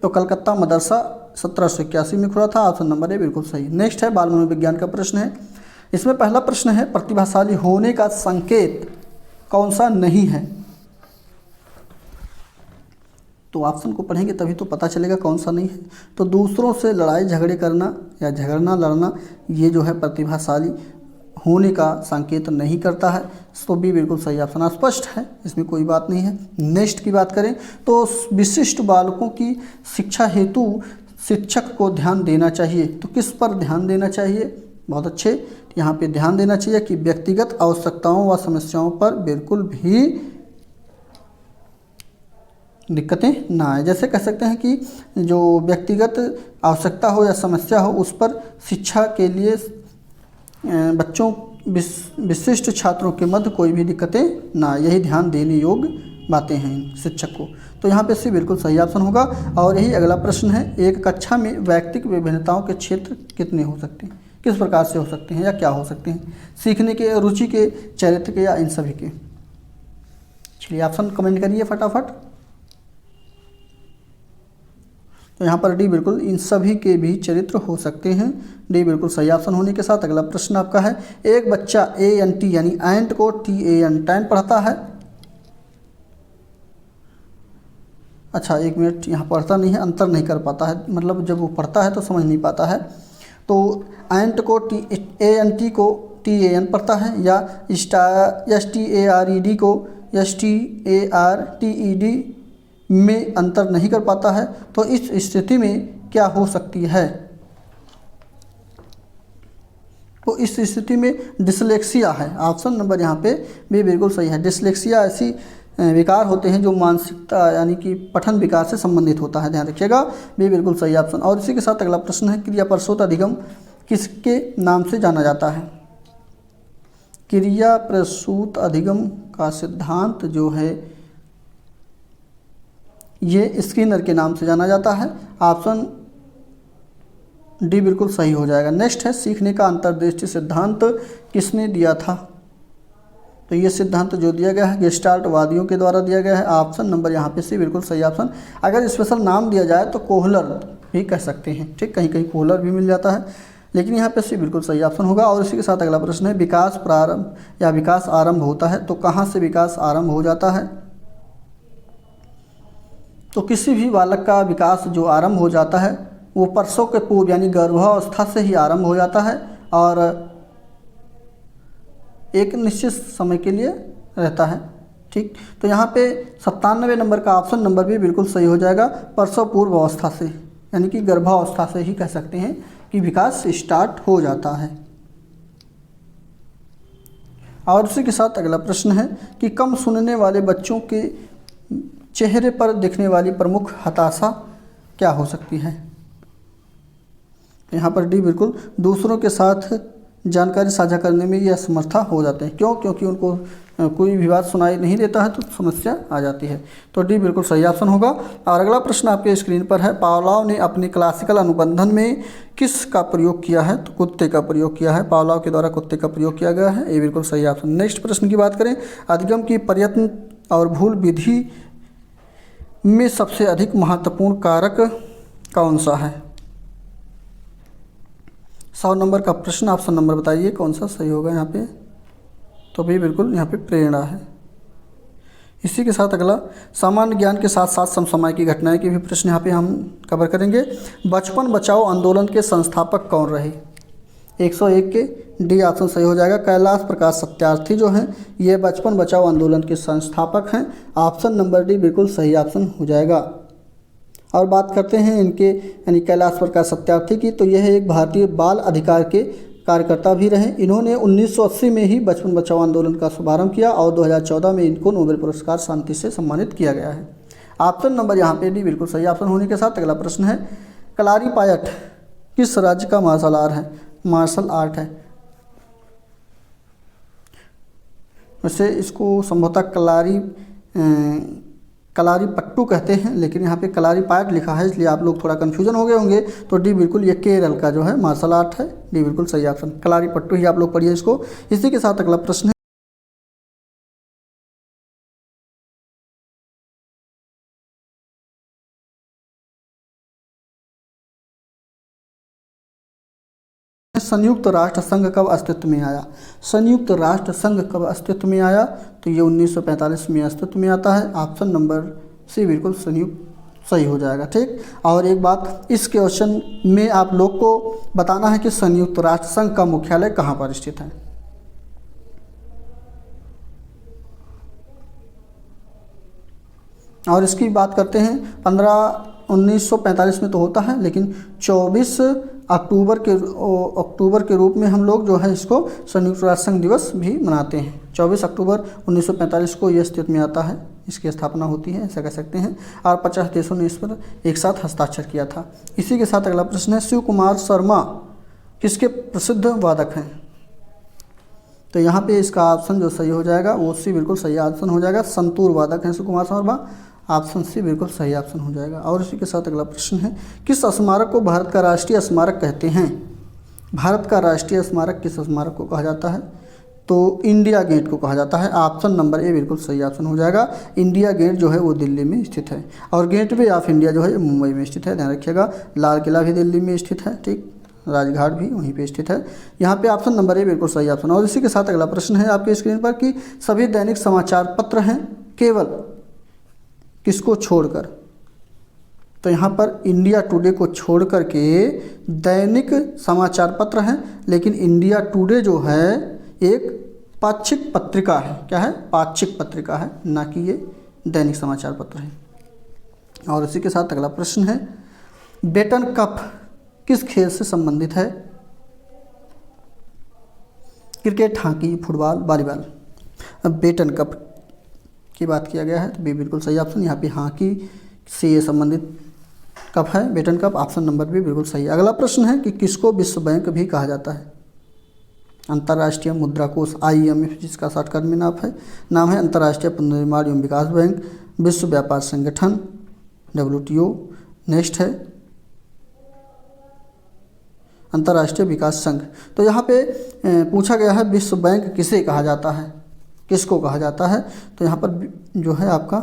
तो कलकत्ता मदरसा 1781 में खुला था। ऑप्शन नंबर ए बिल्कुल सही। नेक्स्ट है, बाल मनोविज्ञान का प्रश्न है। इसमें पहला प्रश्न है, प्रतिभाशाली होने का संकेत कौन सा नहीं है? तो ऑप्शन को पढ़ेंगे तभी तो पता चलेगा कौन सा नहीं है। तो दूसरों से लड़ाई झगड़े करना या झगड़ना लड़ना, ये जो है प्रतिभाशाली होने का संकेत नहीं करता है। तो भी बिल्कुल सही ऑप्शन, स्पष्ट है, इसमें कोई बात नहीं है। नेक्स्ट की बात करें तो विशिष्ट बालकों की शिक्षा हेतु शिक्षक को ध्यान देना चाहिए। तो किस पर ध्यान देना चाहिए? बहुत अच्छे, यहाँ पे ध्यान देना चाहिए कि व्यक्तिगत आवश्यकताओं व समस्याओं पर बिल्कुल भी दिक्कतें ना आए। जैसे कह सकते हैं कि जो व्यक्तिगत आवश्यकता हो या समस्या हो, उस पर शिक्षा के लिए बच्चों विशिष्ट छात्रों के मध्य कोई भी दिक्कतें ना, यही ध्यान देने योग्य बातें हैं शिक्षक को। तो यहाँ पे सी बिल्कुल सही ऑप्शन होगा। और यही अगला प्रश्न है, एक कक्षा में व्यक्तिगत विभिन्नताओं के क्षेत्र कितने हो सकते हैं? किस प्रकार से हो सकते हैं या क्या हो सकते हैं? सीखने के, रुचि के, चरित्र के, या इन सभी के? चलिए ऑप्शन कमेंट करिए फटाफट। तो यहाँ पर डी बिल्कुल इन सभी के भी चरित्र हो सकते हैं, डी बिल्कुल सही ऑप्शन होने के साथ अगला प्रश्न आपका है, एक बच्चा ANT यानी एंट को TAN टैन पढ़ता है। अच्छा एक मिनट, यहाँ पढ़ता नहीं है, अंतर नहीं कर पाता है, मतलब जब वो पढ़ता है तो समझ नहीं पाता है। तो एंट को ANT को TAN पढ़ता है, या STARED को STARTED में अंतर नहीं कर पाता है। तो इस स्थिति में क्या हो सकती है? तो इस स्थिति में डिसलेक्सिया है। ऑप्शन नंबर यहाँ पे भी बिल्कुल सही है। डिसलेक्सिया ऐसी विकार होते हैं जो मानसिकता यानी कि पठन विकार से संबंधित होता है, ध्यान रखिएगा, भी बिल्कुल सही ऑप्शन। और इसी के साथ अगला प्रश्न है, क्रिया प्रसूत अधिगम किसके नाम से जाना जाता है? क्रिया प्रसूत अधिगम का सिद्धांत जो है ये स्किनर के नाम से जाना जाता है। ऑप्शन डी बिल्कुल सही हो जाएगा। नेक्स्ट है, सीखने का अंतर्दृष्टि सिद्धांत किसने दिया था? तो ये सिद्धांत जो दिया गया है गेस्टाल्ट वादियों के द्वारा दिया गया है। ऑप्शन नंबर यहाँ पे सी बिल्कुल सही ऑप्शन। अगर स्पेशल नाम दिया जाए तो कोहलर भी कह सकते हैं, ठीक, कहीं कहीं कोहलर भी मिल जाता है, लेकिन यहाँ पे सी बिल्कुल सही ऑप्शन होगा। और इसी के साथ अगला प्रश्न है, विकास प्रारंभ या विकास आरंभ होता है तो कहाँ से विकास आरंभ हो जाता है? तो किसी भी बालक का विकास जो आरंभ हो जाता है वो प्रसव के पूर्व यानी गर्भावस्था से ही आरंभ हो जाता है और एक निश्चित समय के लिए रहता है। ठीक, तो यहाँ पे 97 नंबर का ऑप्शन नंबर भी बिल्कुल सही हो जाएगा। प्रसव पूर्व अवस्था से यानी कि गर्भावस्था से ही कह सकते हैं कि विकास स्टार्ट हो जाता है। और उसी के साथ अगला प्रश्न है कि कम सुनने वाले बच्चों के चेहरे पर दिखने वाली प्रमुख हताशा क्या हो सकती है? यहाँ पर डी बिल्कुल दूसरों के साथ जानकारी साझा करने में ये असमर्था हो जाते हैं। क्यों? क्योंकि उनको कोई भी बात सुनाई नहीं देता है तो समस्या आ जाती है। तो डी बिल्कुल सही ऑप्शन होगा। और अगला प्रश्न आपके स्क्रीन पर है, पावलोव ने अपनी क्लासिकल अनुबंधन में किस का प्रयोग किया है? तो कुत्ते का प्रयोग किया है। पावलोव के द्वारा कुत्ते का प्रयोग किया गया है, ये बिल्कुल सही ऑप्शन। नेक्स्ट प्रश्न की बात करें, अधिगम की प्रयत्न और भूल विधि में सबसे अधिक महत्वपूर्ण कारक कौन सा है? 100 नंबर का प्रश्न, ऑप्शन नंबर बताइए कौन सा सही होगा यहाँ पे? तो भी बिल्कुल यहाँ पे प्रेरणा है। इसी के साथ अगला, सामान्य ज्ञान के साथ साथ समसामयिक की घटनाएं के भी प्रश्न यहाँ पे हम कवर करेंगे। बचपन बचाओ आंदोलन के संस्थापक कौन रहे? 101 के डी ऑप्शन सही हो जाएगा। कैलाश प्रकाश सत्यार्थी जो हैं ये बचपन बचाओ आंदोलन के संस्थापक हैं। ऑप्शन नंबर डी बिल्कुल सही ऑप्शन हो जाएगा। और बात करते हैं इनके यानी कैलाश प्रकाश सत्यार्थी की, तो यह एक भारतीय बाल अधिकार के कार्यकर्ता भी रहे। इन्होंने 1980 में ही बचपन बचाओ आंदोलन का शुभारंभ किया और 2014 में इनको नोबेल पुरस्कार शांति से सम्मानित किया गया है। ऑप्शन नंबर यहाँ पे डी बिल्कुल सही ऑप्शन होने के साथ अगला प्रश्न है, कलारीपायट किस राज्य का मार्शल आर्ट है? वैसे इसको संभवतः कलारीपट्टू कहते हैं, लेकिन यहाँ पे कलारीपायट लिखा है इसलिए आप लोग थोड़ा कन्फ्यूजन हो गए होंगे। तो डी बिल्कुल ये केरल का जो है मार्शल आर्ट है, डी बिल्कुल सही ऑप्शन। कलारीपट्टू ही आप लोग पढ़िए इसको। इसी के साथ अगला प्रश्न है, संयुक्त राष्ट्र संघ कब अस्तित्व में आया? संयुक्त राष्ट्र संघ कब अस्तित्व में आया? तो ये 1945 में अस्तित्व में आता है। ऑप्शन नंबर सी बिल्कुल सही हो जाएगा। ठीक, और एक बात, इस क्वेश्चन में आप लोग को बताना है कि संयुक्त राष्ट्र संघ का मुख्यालय कहाँ पर स्थित है। और इसकी बात करते हैं 1945 में तो होता है, लेकिन 24 अक्टूबर के रूप में हम लोग जो है इसको संयुक्त राष्ट्र संघ दिवस भी मनाते हैं। 24 अक्टूबर 1945 को यह अस्तित्व में आता है, इसकी स्थापना होती है, ऐसा कह सकते हैं। और 50 देशों ने इस पर एक साथ हस्ताक्षर किया था। इसी के साथ अगला प्रश्न है, शिव कुमार शर्मा किसके प्रसिद्ध वादक हैं? तो यहाँ पे इसका ऑप्शन जो सही हो जाएगा वो सी बिल्कुल सही ऑप्शन हो जाएगा। संतूर वादक हैं शिव कुमार शर्मा, ऑप्शन सी बिल्कुल सही ऑप्शन हो जाएगा। और इसी के साथ अगला प्रश्न है, किस स्मारक को भारत का राष्ट्रीय स्मारक कहते हैं? भारत का राष्ट्रीय स्मारक किस स्मारक को कहा जाता है? तो इंडिया गेट को कहा जाता है। ऑप्शन नंबर ए बिल्कुल सही ऑप्शन हो जाएगा। इंडिया गेट जो है वो दिल्ली में स्थित है और गेटवे ऑफ इंडिया जो है मुंबई में स्थित है, ध्यान रखिएगा। लाल किला भी दिल्ली में स्थित है, ठीक, राजघाट भी वहीं पे स्थित है। यहाँ पे ऑप्शन नंबर ए बिल्कुल सही ऑप्शन। और इसी के साथ अगला प्रश्न है आपके स्क्रीन पर कि सभी दैनिक समाचार पत्र हैं केवल किसको छोड़कर? तो यहाँ पर इंडिया टुडे को छोड़ करके दैनिक समाचार पत्र हैं, लेकिन इंडिया टुडे जो है एक पाक्षिक पत्रिका है। क्या है? पाक्षिक पत्रिका है, ना कि ये दैनिक समाचार पत्र है। और इसी के साथ अगला प्रश्न है, बेटन कप किस खेल से संबंधित है? Cricket, hockey, football, volleyball. अब बेटन कप की बात किया गया है तो बी बिल्कुल सही ऑप्शन। यहाँ पे हॉकी से ये संबंधित कप है, बेटन कप, ऑप्शन नंबर भी बिल्कुल सही। अगला प्रश्न है कि किसको विश्व बैंक भी कहा जाता है? अंतर्राष्ट्रीय मुद्रा कोष IMF जिसका शॉर्टकट में नाम है अंतर्राष्ट्रीय पुनर्निर्माण एवं विकास बैंक, विश्व व्यापार संगठन WTO। नेक्स्ट है अंतर्राष्ट्रीय विकास संघ। तो यहाँ पे पूछा गया है विश्व बैंक किसे कहा जाता है, किसको कहा जाता है? तो यहाँ पर जो है आपका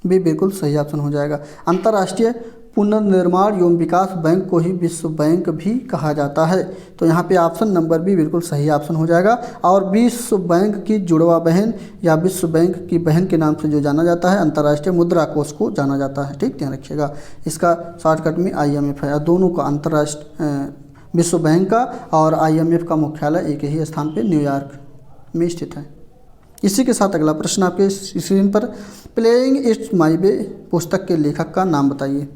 बी बिल्कुल सही ऑप्शन हो जाएगा। अंतर्राष्ट्रीय पुनर्निर्माण एवं विकास बैंक को ही विश्व बैंक भी कहा जाता है। तो यहाँ पे ऑप्शन नंबर बी बिल्कुल सही ऑप्शन हो जाएगा। और विश्व बैंक की जुड़वा बहन या विश्व बैंक की बहन के नाम से जो जाना जाता है अंतर्राष्ट्रीय मुद्रा कोष को जाना जाता है। ठीक, ध्यान रखिएगा। इसका शॉर्टकट में IMF है। दोनों का अंतर्राष्ट्रीय विश्व बैंक का और IMF का मुख्यालय एक ही स्थान पे न्यूयॉर्क में स्थित है। इसी के साथ अगला प्रश्न आपके स्क्रीन पर, प्लेइंग इट्स माई वे पुस्तक के लेखक का नाम बताइए।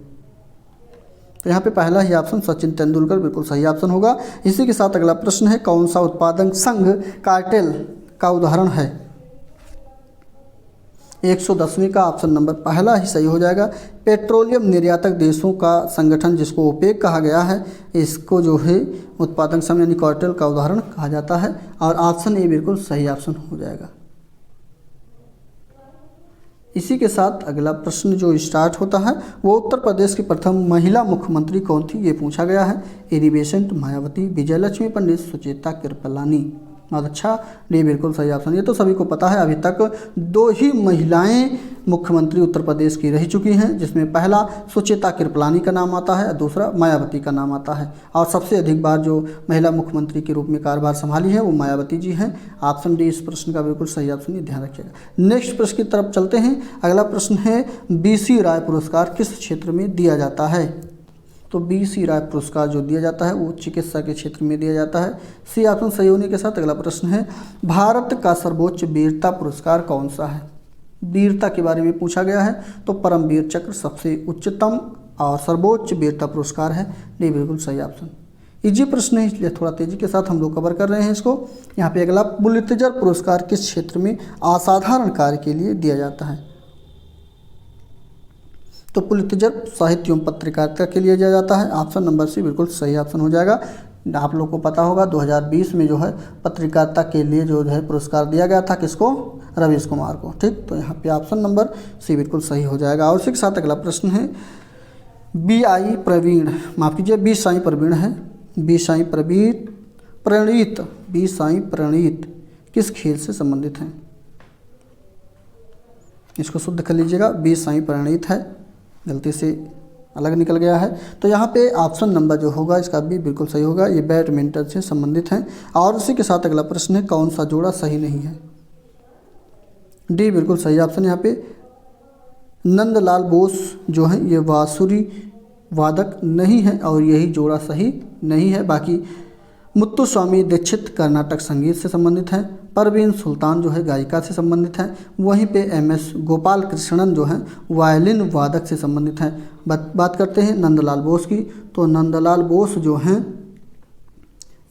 तो यहाँ पे पहला ही ऑप्शन सचिन तेंदुलकर बिल्कुल सही ऑप्शन होगा। इसी के साथ अगला प्रश्न है, कौन सा उत्पादक संघ कार्टेल का उदाहरण है। 110वीं का ऑप्शन नंबर पहला ही सही हो जाएगा। पेट्रोलियम निर्यातक देशों का संगठन जिसको ओपेक कहा गया है, इसको जो है उत्पादक संघ यानी कार्टेल का उदाहरण कहा जाता है। और ऑप्शन ए बिल्कुल सही ऑप्शन हो जाएगा। इसी के साथ अगला प्रश्न जो स्टार्ट होता है वो उत्तर प्रदेश की प्रथम महिला मुख्यमंत्री कौन थी, ये पूछा गया है। एनी बेसेंट, मायावती, विजयलक्ष्मी पंडित, सुचेता कृपलानी। बहुत अच्छा, डी बिल्कुल सही ऑप्शन। ये तो सभी को पता है, अभी तक 2 ही महिलाएं मुख्यमंत्री उत्तर प्रदेश की रह चुकी हैं, जिसमें पहला सुचेता कृपलानी का नाम आता है और दूसरा मायावती का नाम आता है। और सबसे अधिक बार जो महिला मुख्यमंत्री के रूप में कार्यभार संभाली है वो मायावती जी हैं। ऑप्शन डी इस प्रश्न का बिल्कुल सही ऑप्शन, ये ध्यान रखिएगा। नेक्स्ट प्रश्न की तरफ चलते हैं। अगला प्रश्न है, BC राय पुरस्कार किस क्षेत्र में दिया जाता है। तो BC राय पुरस्कार जो दिया जाता है वो चिकित्सा के क्षेत्र में दिया जाता है। सी ऑप्शन सही होने के साथ अगला प्रश्न है, भारत का सर्वोच्च वीरता पुरस्कार कौन सा है। वीरता के बारे में पूछा गया है, तो परमवीर चक्र सबसे उच्चतम और सर्वोच्च वीरता पुरस्कार है। ये बिल्कुल सही ऑप्शन। इजी प्रश्न है इसलिए थोड़ा तेजी के साथ हम लोग कवर कर रहे हैं इसको। यहाँ पे अगला, पुलित्जर पुरस्कार किस क्षेत्र में असाधारण कार्य के लिए दिया जाता है। तो पुलित्जर साहित्य एवं पत्रकारिता के लिए दिया जाता है। ऑप्शन नंबर सी बिल्कुल सही ऑप्शन हो जाएगा। आप लोग को पता होगा 2020 में जो है पत्रकारिता के लिए जो है पुरस्कार दिया गया था, किसको, रवीश कुमार को। ठीक, तो यहाँ पे ऑप्शन नंबर सी बिल्कुल सही हो जाएगा। और इसी के साथ अगला प्रश्न है, बी साई प्रवीण है, बी साई प्रणीत किस खेल से संबंधित हैं। इसको शुद्ध कर लीजिएगा, बी साई प्रणीत है, गलती से अलग निकल गया है। तो यहाँ पे ऑप्शन नंबर जो होगा इसका भी बिल्कुल सही होगा, ये बैडमिंटन से संबंधित हैं। और उसी के साथ अगला प्रश्न है, कौन सा जोड़ा सही नहीं है। डी बिल्कुल सही ऑप्शन। यहाँ पे नंदलाल बोस जो है ये बांसुरी वादक नहीं है और यही जोड़ा सही नहीं है। बाकी मुत्तुस्वामी दीक्षित कर्नाटक संगीत से संबंधित हैं, परवीन सुल्तान जो है गायिका से संबंधित हैं, वहीं पे MS गोपाल कृष्णन जो हैं वायलिन वादक से संबंधित हैं। बात करते हैं नंदलाल बोस की, तो नंदलाल बोस जो हैं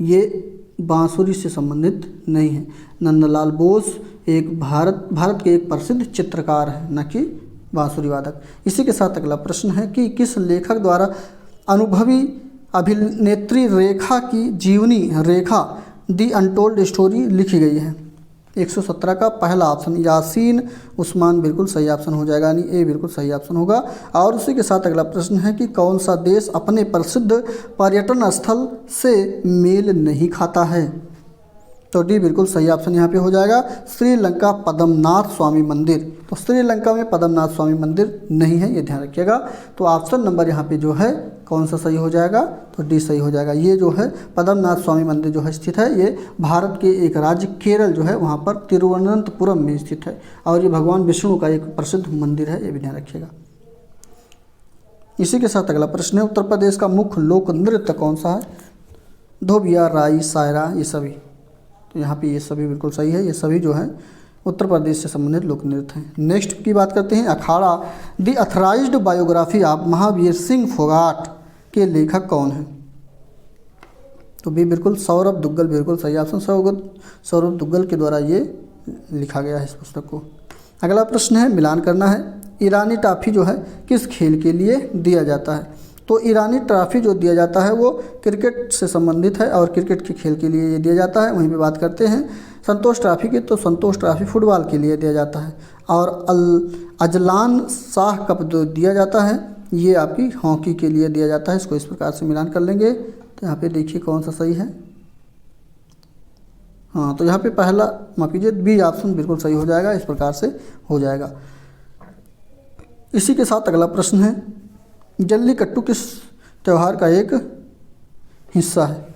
ये बांसुरी से संबंधित नहीं है। नंदलाल बोस एक भारत के एक प्रसिद्ध चित्रकार हैं, न कि बांसुरी वादक। इसी के साथ अगला प्रश्न है कि किस लेखक द्वारा अनुभवी अभिनेत्री रेखा की जीवनी रेखा दी अनटोल्ड स्टोरी लिखी गई है। 117 का पहला ऑप्शन यासीन उस्मान बिल्कुल सही ऑप्शन हो जाएगा, यानी ए बिल्कुल सही ऑप्शन होगा। और उसी के साथ अगला प्रश्न है कि कौन सा देश अपने प्रसिद्ध पर्यटन स्थल से मेल नहीं खाता है। तो डी बिल्कुल सही ऑप्शन यहाँ पे हो जाएगा, श्रीलंका पद्मनाथ स्वामी मंदिर। तो श्रीलंका में पद्मनाथ स्वामी मंदिर नहीं है, ये ध्यान रखिएगा। तो ऑप्शन नंबर यहाँ पे जो है कौन सा सही हो जाएगा, तो डी सही हो जाएगा। ये जो है पद्मनाथ स्वामी मंदिर जो है स्थित है, ये भारत के एक राज्य केरल जो है वहाँ पर तिरुवनंतपुरम में स्थित है और ये भगवान विष्णु का एक प्रसिद्ध मंदिर है, ये भी ध्यान रखिएगा। इसी के साथ अगला प्रश्न है, उत्तर प्रदेश का मुख्य लोक नृत्य कौन सा है। धोबिया, राई, सायरा, ये सभी। तो यहाँ पे ये सभी बिल्कुल सही है, ये सभी जो है उत्तर प्रदेश से संबंधित लोक नृत्य हैं। नेक्स्ट की बात करते हैं, Akhada the authorized biography of Mahavir Singh Phogat के लेखक कौन है। तो भी बिल्कुल सौरभ दुग्गल बिल्कुल सही ऑप्शन, सौरभ दुग्गल के द्वारा ये लिखा गया है इस पुस्तक को। अगला प्रश्न है, मिलान करना है, ईरानी ट्रॉफी जो है किस खेल के लिए दिया जाता है। तो ईरानी ट्रॉफी जो दिया जाता है वो क्रिकेट से संबंधित है और क्रिकेट के खेल के लिए ये दिया जाता है। वहीं पे बात करते हैं संतोष ट्रॉफी की, तो संतोष ट्रॉफी फुटबॉल के लिए दिया जाता है। और अजलान शाह कप जो दिया जाता है ये आपकी हॉकी के लिए दिया जाता है। इसको इस प्रकार से मिलान कर लेंगे, तो यहाँ पे देखिए कौन सा सही है। हाँ, तो यहाँ पे पहला माफ कीजिए, बी ऑप्शन बिल्कुल सही हो जाएगा, इस प्रकार से हो जाएगा। इसी के साथ अगला प्रश्न है, जल्लीकट्टू किस त्यौहार का एक हिस्सा है?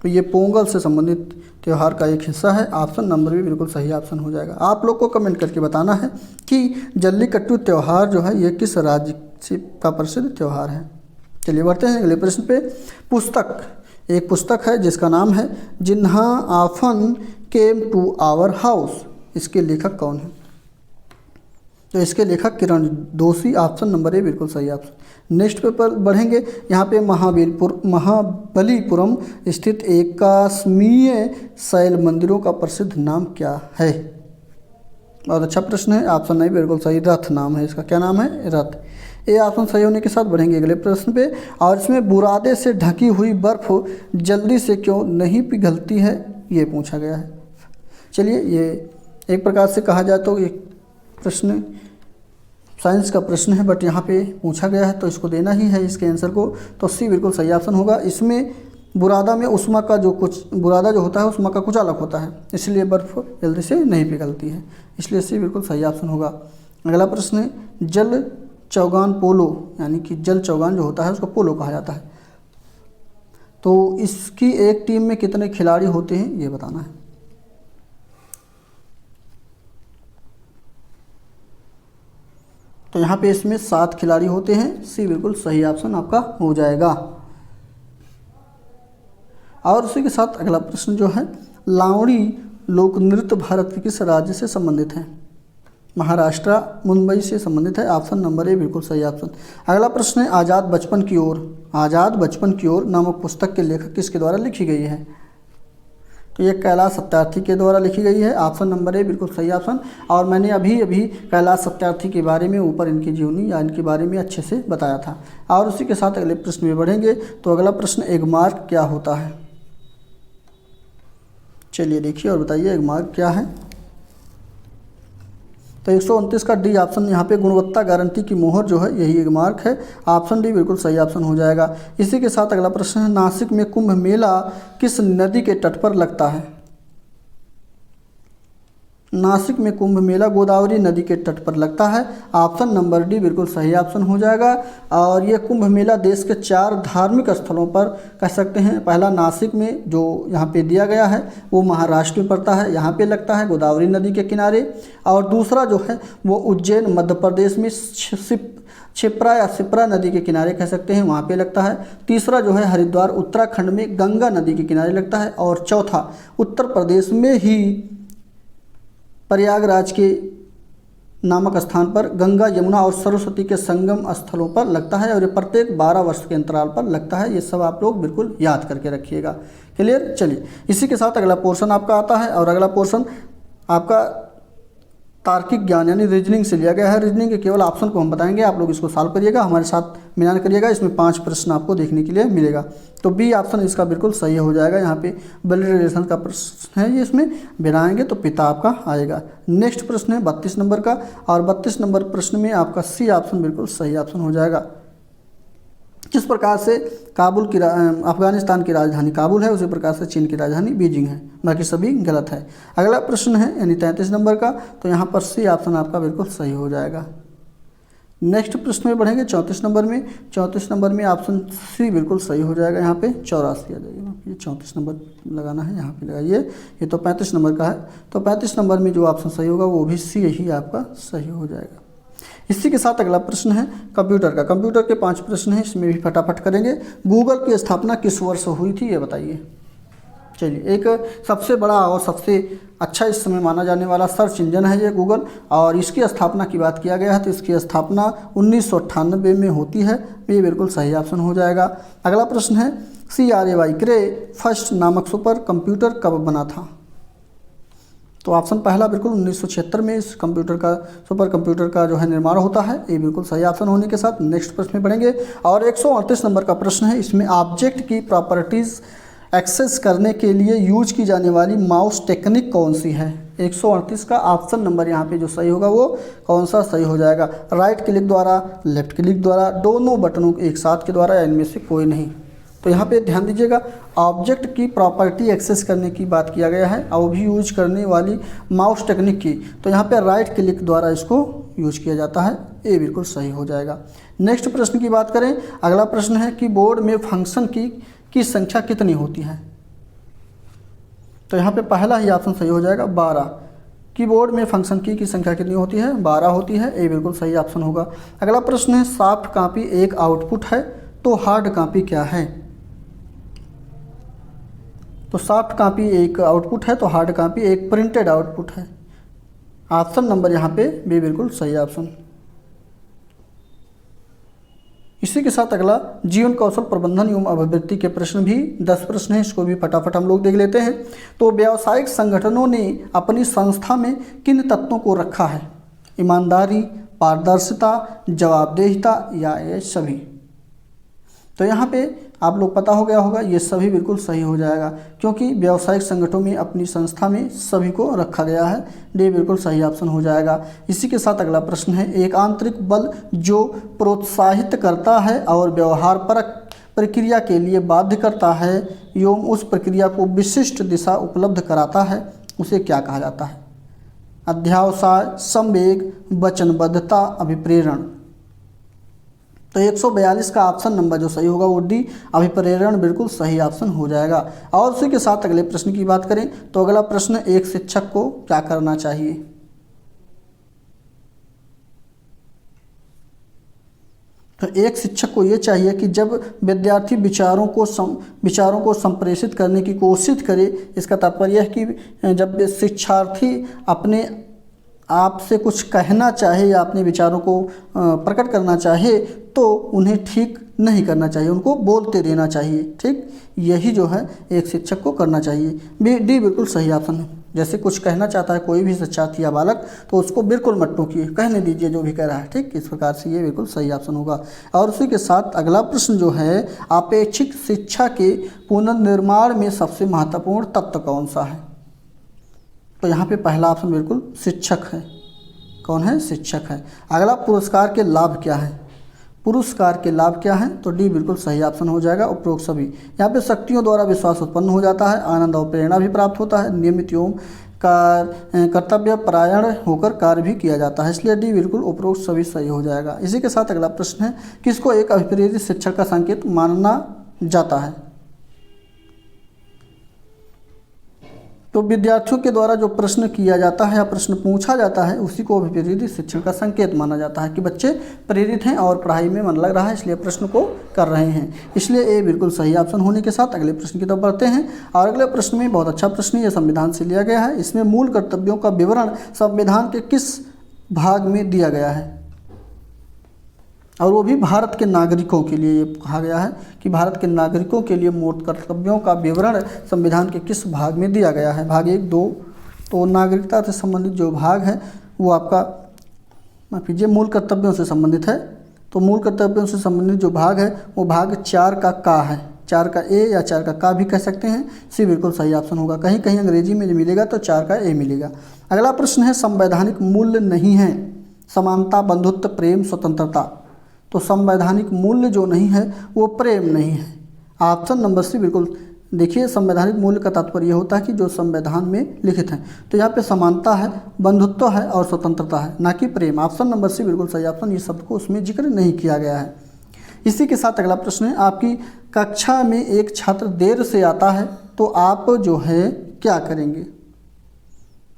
तो ये पोंगल से संबंधित त्यौहार का एक हिस्सा है। ऑप्शन नंबर भी बिल्कुल सही ऑप्शन हो जाएगा। आप लोग को कमेंट करके बताना है कि जल्लीकट्टू त्यौहार जो है ये किस राज्य से का प्रसिद्ध त्यौहार है। चलिए बढ़ते हैं अगले प्रश्न पे। एक पुस्तक है जिसका नाम है Jinnah often came to our house. इसके लेखक कौन है? तो इसके लेखक किरण दोषी। ऑप्शन नंबर ए बिल्कुल सही ऑप्शन। नेक्स्ट पेपर बढ़ेंगे। यहाँ पे महाबलीपुरम स्थित एकाश्मीय शैल मंदिरों का प्रसिद्ध नाम क्या है? बहुत अच्छा प्रश्न है। ऑप्शन नहीं बिल्कुल सही, रथ नाम है इसका। क्या नाम है? रथ। ये ऑप्शन सही होने के साथ बढ़ेंगे अगले प्रश्न पे। और इसमें बुरादे से ढकी हुई बर्फ जल्दी से क्यों नहीं पिघलती है, ये पूछा गया है। चलिए, ये एक प्रकार से कहा जाए तो एक प्रश्न साइंस का प्रश्न है, बट यहाँ पे पूछा गया है तो इसको देना ही है इसके आंसर को। तो सी बिल्कुल सही ऑप्शन होगा। इसमें बुरादा में उष्मा का बुरादा जो होता है उष्मा का कुछ अलग होता है, इसलिए बर्फ़ जल्दी से नहीं पिघलती है, इसलिए सी बिल्कुल सही ऑप्शन होगा। अगला प्रश्न है जल चौगान पोलो, यानी कि जल चौगान जो होता है उसको पोलो कहा जाता है। तो इसकी एक टीम में कितने खिलाड़ी होते हैं ये बताना है। तो यहाँ पे इसमें 7 खिलाड़ी होते हैं। सी बिल्कुल सही ऑप्शन आपका हो जाएगा। और उसी के साथ अगला प्रश्न जो है लावणी लोक नृत्य भारत के किस राज्य से संबंधित है? महाराष्ट्र, मुंबई से संबंधित है। ऑप्शन नंबर ए बिल्कुल सही ऑप्शन। अगला प्रश्न है आज़ाद बचपन की ओर नामक पुस्तक के लेखक किसके द्वारा लिखी गई है? तो ये कैलाश सत्यार्थी के द्वारा लिखी गई है। ऑप्शन नंबर ए बिल्कुल सही ऑप्शन। और मैंने अभी कैलाश सत्यार्थी के बारे में ऊपर इनकी जीवनी या इनके बारे में अच्छे से बताया था। और उसी के साथ अगले प्रश्न में बढ़ेंगे। तो अगला प्रश्न एगमार्क क्या होता है? चलिए देखिए और बताइए एगमार्क क्या है। तो 129 का डी ऑप्शन यहाँ पे गुणवत्ता गारंटी की मोहर जो है यही एगमार्क है। ऑप्शन डी बिल्कुल सही ऑप्शन हो जाएगा। इसी के साथ अगला प्रश्न है नासिक में कुंभ मेला किस नदी के तट पर लगता है? नासिक में कुंभ मेला गोदावरी नदी के तट पर लगता है। ऑप्शन नंबर डी बिल्कुल सही ऑप्शन हो जाएगा। और ये कुंभ मेला देश के 4 धार्मिक स्थलों पर कह सकते हैं। पहला नासिक में जो यहाँ पे दिया गया है वो महाराष्ट्र में पड़ता है, यहाँ पे लगता है गोदावरी नदी के किनारे। और दूसरा जो है वो उज्जैन मध्य प्रदेश में क्षिप्रा या शिप्रा नदी के किनारे कह सकते हैं, वहाँ पे लगता है। तीसरा जो है हरिद्वार उत्तराखंड में गंगा नदी के किनारे लगता है। और चौथा उत्तर प्रदेश में ही प्रयागराज के नामक स्थान पर गंगा, यमुना और सरस्वती के संगम स्थलों पर लगता है। और ये प्रत्येक 12 वर्ष के अंतराल पर लगता है। ये सब आप लोग बिल्कुल याद करके रखिएगा। क्लियर? चलिए इसी के साथ अगला पोर्शन आपका आता है। और अगला पोर्शन आपका तार्किक ज्ञान यानी रीजनिंग से लिया गया है। रीजनिंग के केवल ऑप्शन को हम बताएंगे, आप लोग इसको सॉल्व करिएगा, हमारे साथ मिलान करिएगा। इसमें 5 प्रश्न आपको देखने के लिए मिलेगा। तो बी ऑप्शन इसका बिल्कुल सही हो जाएगा। यहाँ पे ब्लड रिलेशन का प्रश्न है, ये इसमें बनाएंगे तो पिता आपका आएगा। नेक्स्ट प्रश्न है 32 नंबर का। और 32 नंबर प्रश्न में आपका सी ऑप्शन बिल्कुल सही ऑप्शन हो जाएगा। किस प्रकार से अफगानिस्तान की राजधानी काबुल है, उसी प्रकार से चीन की राजधानी बीजिंग है। बाकी सभी गलत है। अगला प्रश्न है यानी 33 नंबर का। तो यहाँ पर सी ऑप्शन आपका बिल्कुल सही हो जाएगा। नेक्स्ट प्रश्न में बढ़ेंगे 34 नंबर में। 34 नंबर में ऑप्शन सी बिल्कुल सही हो जाएगा। यहाँ पे 84 आ जाएगा। ये 34 नंबर लगाना है, यहाँ पे लगाइए। ये तो 35 नंबर का है। तो 35 नंबर में जो ऑप्शन सही होगा वो भी सी ही आपका सही हो जाएगा। इसी के साथ अगला प्रश्न है कंप्यूटर का। कंप्यूटर के 5 प्रश्न हैं, इसमें भी फटाफट करेंगे। गूगल की स्थापना किस वर्ष हुई थी ये बताइए। चलिए, एक सबसे बड़ा और सबसे अच्छा इस समय माना जाने वाला सर्च इंजन है ये गूगल। और इसकी स्थापना की बात किया गया है तो इसकी स्थापना 1998 में होती है। ये बिल्कुल सही ऑप्शन हो जाएगा। अगला प्रश्न है CRAY क्रे फर्स्ट नामक सुपर कंप्यूटर कब बना था? तो ऑप्शन पहला बिल्कुल 1976 में इस सुपर कंप्यूटर का जो है निर्माण होता है। ये बिल्कुल सही ऑप्शन होने के साथ नेक्स्ट प्रश्न में बढ़ेंगे। और 138 नंबर का प्रश्न है, इसमें ऑब्जेक्ट की प्रॉपर्टीज़ एक्सेस करने के लिए यूज की जाने वाली माउस टेक्निक कौन सी है? 138 का ऑप्शन नंबर यहाँ पे जो सही होगा वो कौन सा सही हो जाएगा? राइट क्लिक द्वारा, लेफ्ट क्लिक द्वारा, दोनों बटनों एक साथ के द्वारा या इनमें से कोई नहीं। तो यहाँ पे ध्यान दीजिएगा, ऑब्जेक्ट की प्रॉपर्टी एक्सेस करने की बात किया गया है और भी यूज करने वाली माउस टेक्निक की। तो यहाँ पे राइट क्लिक द्वारा इसको यूज किया जाता है। ये बिल्कुल सही हो जाएगा। नेक्स्ट प्रश्न की बात करें, अगला प्रश्न है कि बोर्ड में फंक्शन की संख्या कितनी होती है। तो यहाँ पे पहला ही ऑप्शन सही हो जाएगा 12। कीबोर्ड में फंक्शन की संख्या कितनी होती है, 12 होती है। ये बिल्कुल सही ऑप्शन होगा। अगला प्रश्न है, सॉफ्ट कॉपी एक आउटपुट है तो हार्ड कॉपी क्या है। तो सॉफ्ट कॉपी एक आउटपुट है तो हार्ड कॉपी एक प्रिंटेड आउटपुट है। ऑप्शन नंबर यहाँ पे भी बिल्कुल सही ऑप्शन। इसी के साथ अगला जीवन कौशल प्रबंधन एवं अभिवृद्धि के प्रश्न भी 10 प्रश्न हैं, इसको भी फटाफट हम लोग देख लेते हैं। तो व्यावसायिक संगठनों ने अपनी संस्था में किन तत्वों को रखा है। ईमानदारी, पारदर्शिता, जवाबदेहिता या ये सभी। तो यहाँ पे आप लोग पता हो गया होगा, ये सभी बिल्कुल सही हो जाएगा क्योंकि व्यावसायिक संगठनों में अपनी संस्था में सभी को रखा गया है। डी बिल्कुल सही ऑप्शन हो जाएगा। इसी के साथ अगला प्रश्न है, एक आंतरिक बल जो प्रोत्साहित करता है और व्यवहार परक प्रक्रिया के लिए बाध्य करता है एवं उस प्रक्रिया को विशिष्ट दिशा उपलब्ध कराता है, उसे क्या कहा जाता है। अध्यावसाय, संवेग, वचनबद्धता, अभिप्रेरण। तो 142 का ऑप्शन नंबर जो सही होगा वो डी अभिप्रेरण बिल्कुल सही ऑप्शन हो जाएगा। और उसी के साथ अगले प्रश्न की बात करें तो अगला प्रश्न, एक शिक्षक को क्या करना चाहिए। तो एक शिक्षक को ये चाहिए कि जब विद्यार्थी विचारों को संप्रेषित करने की कोशिश करे, इसका तात्पर्य है कि जब शिक्षार्थी अपने आपसे कुछ कहना चाहे या अपने विचारों को प्रकट करना चाहे तो उन्हें ठीक नहीं करना चाहिए, उनको बोलते देना चाहिए। ठीक, यही जो है एक शिक्षक को करना चाहिए। डी बिल्कुल सही ऑप्शन है। जैसे कुछ कहना चाहता है कोई भी शिक्षार्थी या बालक तो उसको बिल्कुल मत टोकिए, कहने दीजिए जो भी कह रहा है। ठीक, इस प्रकार से ये बिल्कुल सही ऑप्शन होगा। और उसी के साथ अगला प्रश्न जो है, अपेक्षित शिक्षा के पुनर्निर्माण में सबसे महत्वपूर्ण तत्व कौन सा है। तो यहाँ पे पहला ऑप्शन बिल्कुल शिक्षक है। कौन है, शिक्षक है। अगला, पुरस्कार के लाभ क्या है। पुरस्कार के लाभ क्या हैं, तो डी बिल्कुल सही ऑप्शन हो जाएगा। उपरोक्त सभी। यहाँ पे शक्तियों द्वारा विश्वास उत्पन्न हो जाता है, आनंद और प्रेरणा भी प्राप्त होता है, नियमित एवं कर्तव्य परायण होकर कार्य भी किया जाता है, इसलिए डी बिल्कुल उपरोक्त सभी सही हो जाएगा। इसी के साथ अगला प्रश्न है, किसको एक अभिप्रेरित शिक्षक का संकेत माना जाता है। तो विद्यार्थियों के द्वारा जो प्रश्न किया जाता है या प्रश्न पूछा जाता है उसी को अभिप्रेरित शिक्षण का संकेत माना जाता है कि बच्चे प्रेरित हैं और पढ़ाई में मन लग रहा है, इसलिए प्रश्न को कर रहे हैं। इसलिए ए बिल्कुल सही ऑप्शन होने के साथ अगले प्रश्न की तरफ बढ़ते हैं। और अगले प्रश्न में बहुत अच्छा प्रश्न ये संविधान से लिया गया है। इसमें मूल कर्तव्यों का विवरण संविधान के किस भाग में दिया गया है, और वो भी भारत के नागरिकों के लिए। ये कहा गया है कि भारत के नागरिकों के लिए मूल कर्तव्यों का विवरण संविधान के किस भाग में दिया गया है। भाग 1, 2। तो नागरिकता से संबंधित जो भाग है वो आपका, माफ कीजिए, मूल कर्तव्यों से संबंधित है। तो मूल कर्तव्यों से संबंधित जो भाग है वो भाग 4 का है। 4 का ए या 4 का भी कह सकते हैं। सी बिल्कुल सही ऑप्शन होगा। कहीं कहीं अंग्रेजी में जो मिलेगा तो 4 का ए मिलेगा। अगला प्रश्न है, संवैधानिक मूल्य नहीं है समानता, बंधुत्व, प्रेम, स्वतंत्रता। तो संवैधानिक मूल्य जो नहीं है वो प्रेम नहीं है। ऑप्शन नंबर सी बिल्कुल। देखिए, संवैधानिक मूल्य का तात्पर्य यह होता है कि जो संविधान में लिखित हैं। तो यहाँ पे समानता है, बंधुत्व है और स्वतंत्रता है, ना कि प्रेम। ऑप्शन नंबर सी बिल्कुल सही ऑप्शन। ये शब्द को उसमें जिक्र नहीं किया गया है। इसी के साथ अगला प्रश्न है, आपकी कक्षा में एक छात्र देर से आता है तो आप जो है क्या करेंगे।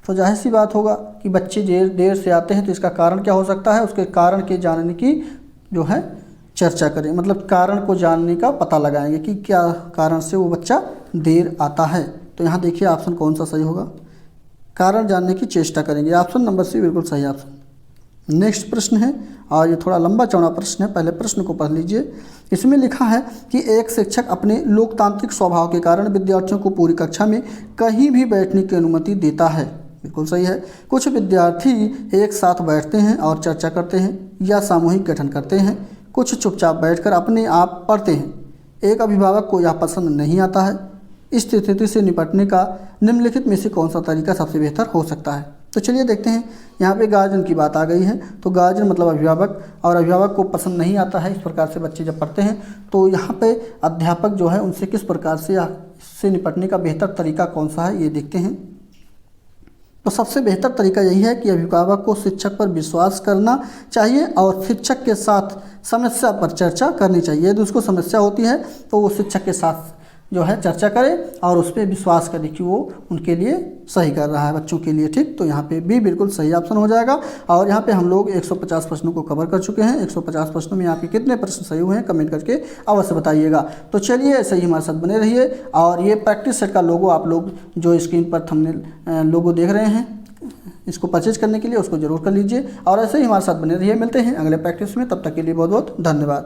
तो जाहिर सी बात होगा कि बच्चे देर से आते हैं तो इसका कारण क्या हो सकता है, उसके कारण के जानने की जो है चर्चा करें, मतलब कारण को जानने का पता लगाएंगे कि क्या कारण से वो बच्चा देर आता है। तो यहाँ देखिए ऑप्शन कौन सा सही होगा, कारण जानने की चेष्टा करेंगे। ऑप्शन नंबर सी बिल्कुल सही ऑप्शन। नेक्स्ट प्रश्न है, और ये थोड़ा लंबा चौड़ा प्रश्न है, पहले प्रश्न को पढ़ लीजिए। इसमें लिखा है कि एक शिक्षक अपने लोकतांत्रिक स्वभाव के कारण विद्यार्थियों को पूरी कक्षा में कहीं भी बैठने की अनुमति देता है। बिल्कुल सही है। कुछ विद्यार्थी एक साथ बैठते हैं और चर्चा करते हैं या सामूहिक गठन करते हैं, कुछ चुपचाप बैठकर अपने आप पढ़ते हैं। एक अभिभावक को यह पसंद नहीं आता है। इस स्थिति से निपटने का निम्नलिखित में से कौन सा तरीका सबसे बेहतर हो सकता है। तो चलिए देखते हैं। यहाँ पे गार्जियन की बात आ गई है। तो गार्जियन मतलब अभिभावक, और अभिभावक को पसंद नहीं आता है इस प्रकार से बच्चे जब पढ़ते हैं, तो यहाँ पे अध्यापक जो है उनसे किस प्रकार से इससे निपटने का बेहतर तरीका कौन सा है ये देखते हैं। तो सबसे बेहतर तरीका यही है कि अभिभावक को शिक्षक पर विश्वास करना चाहिए और शिक्षक के साथ समस्या पर चर्चा करनी चाहिए। यदि उसको समस्या होती है तो वो शिक्षक के साथ जो है चर्चा करे और उस पर विश्वास करे कि वो उनके लिए सही कर रहा है बच्चों के लिए। ठीक, तो यहाँ पे भी बिल्कुल सही ऑप्शन हो जाएगा। और यहाँ पे हम लोग 150 प्रश्नों को कवर कर चुके हैं। 150 प्रश्नों में आपके कितने प्रश्न सही हुए हैं कमेंट करके अवश्य बताइएगा। तो चलिए ऐसे ही हमारे साथ बने रहिए। और ये प्रैक्टिस सेट का लोगो आप लोग जो स्क्रीन पर थंबनेल लोगो देख रहे हैं, इसको परचेज करने के लिए उसको जरूर कर लीजिए। और ऐसे ही हमारे साथ बने रहिए। मिलते हैं अगले प्रैक्टिस में, तब तक के लिए बहुत बहुत धन्यवाद।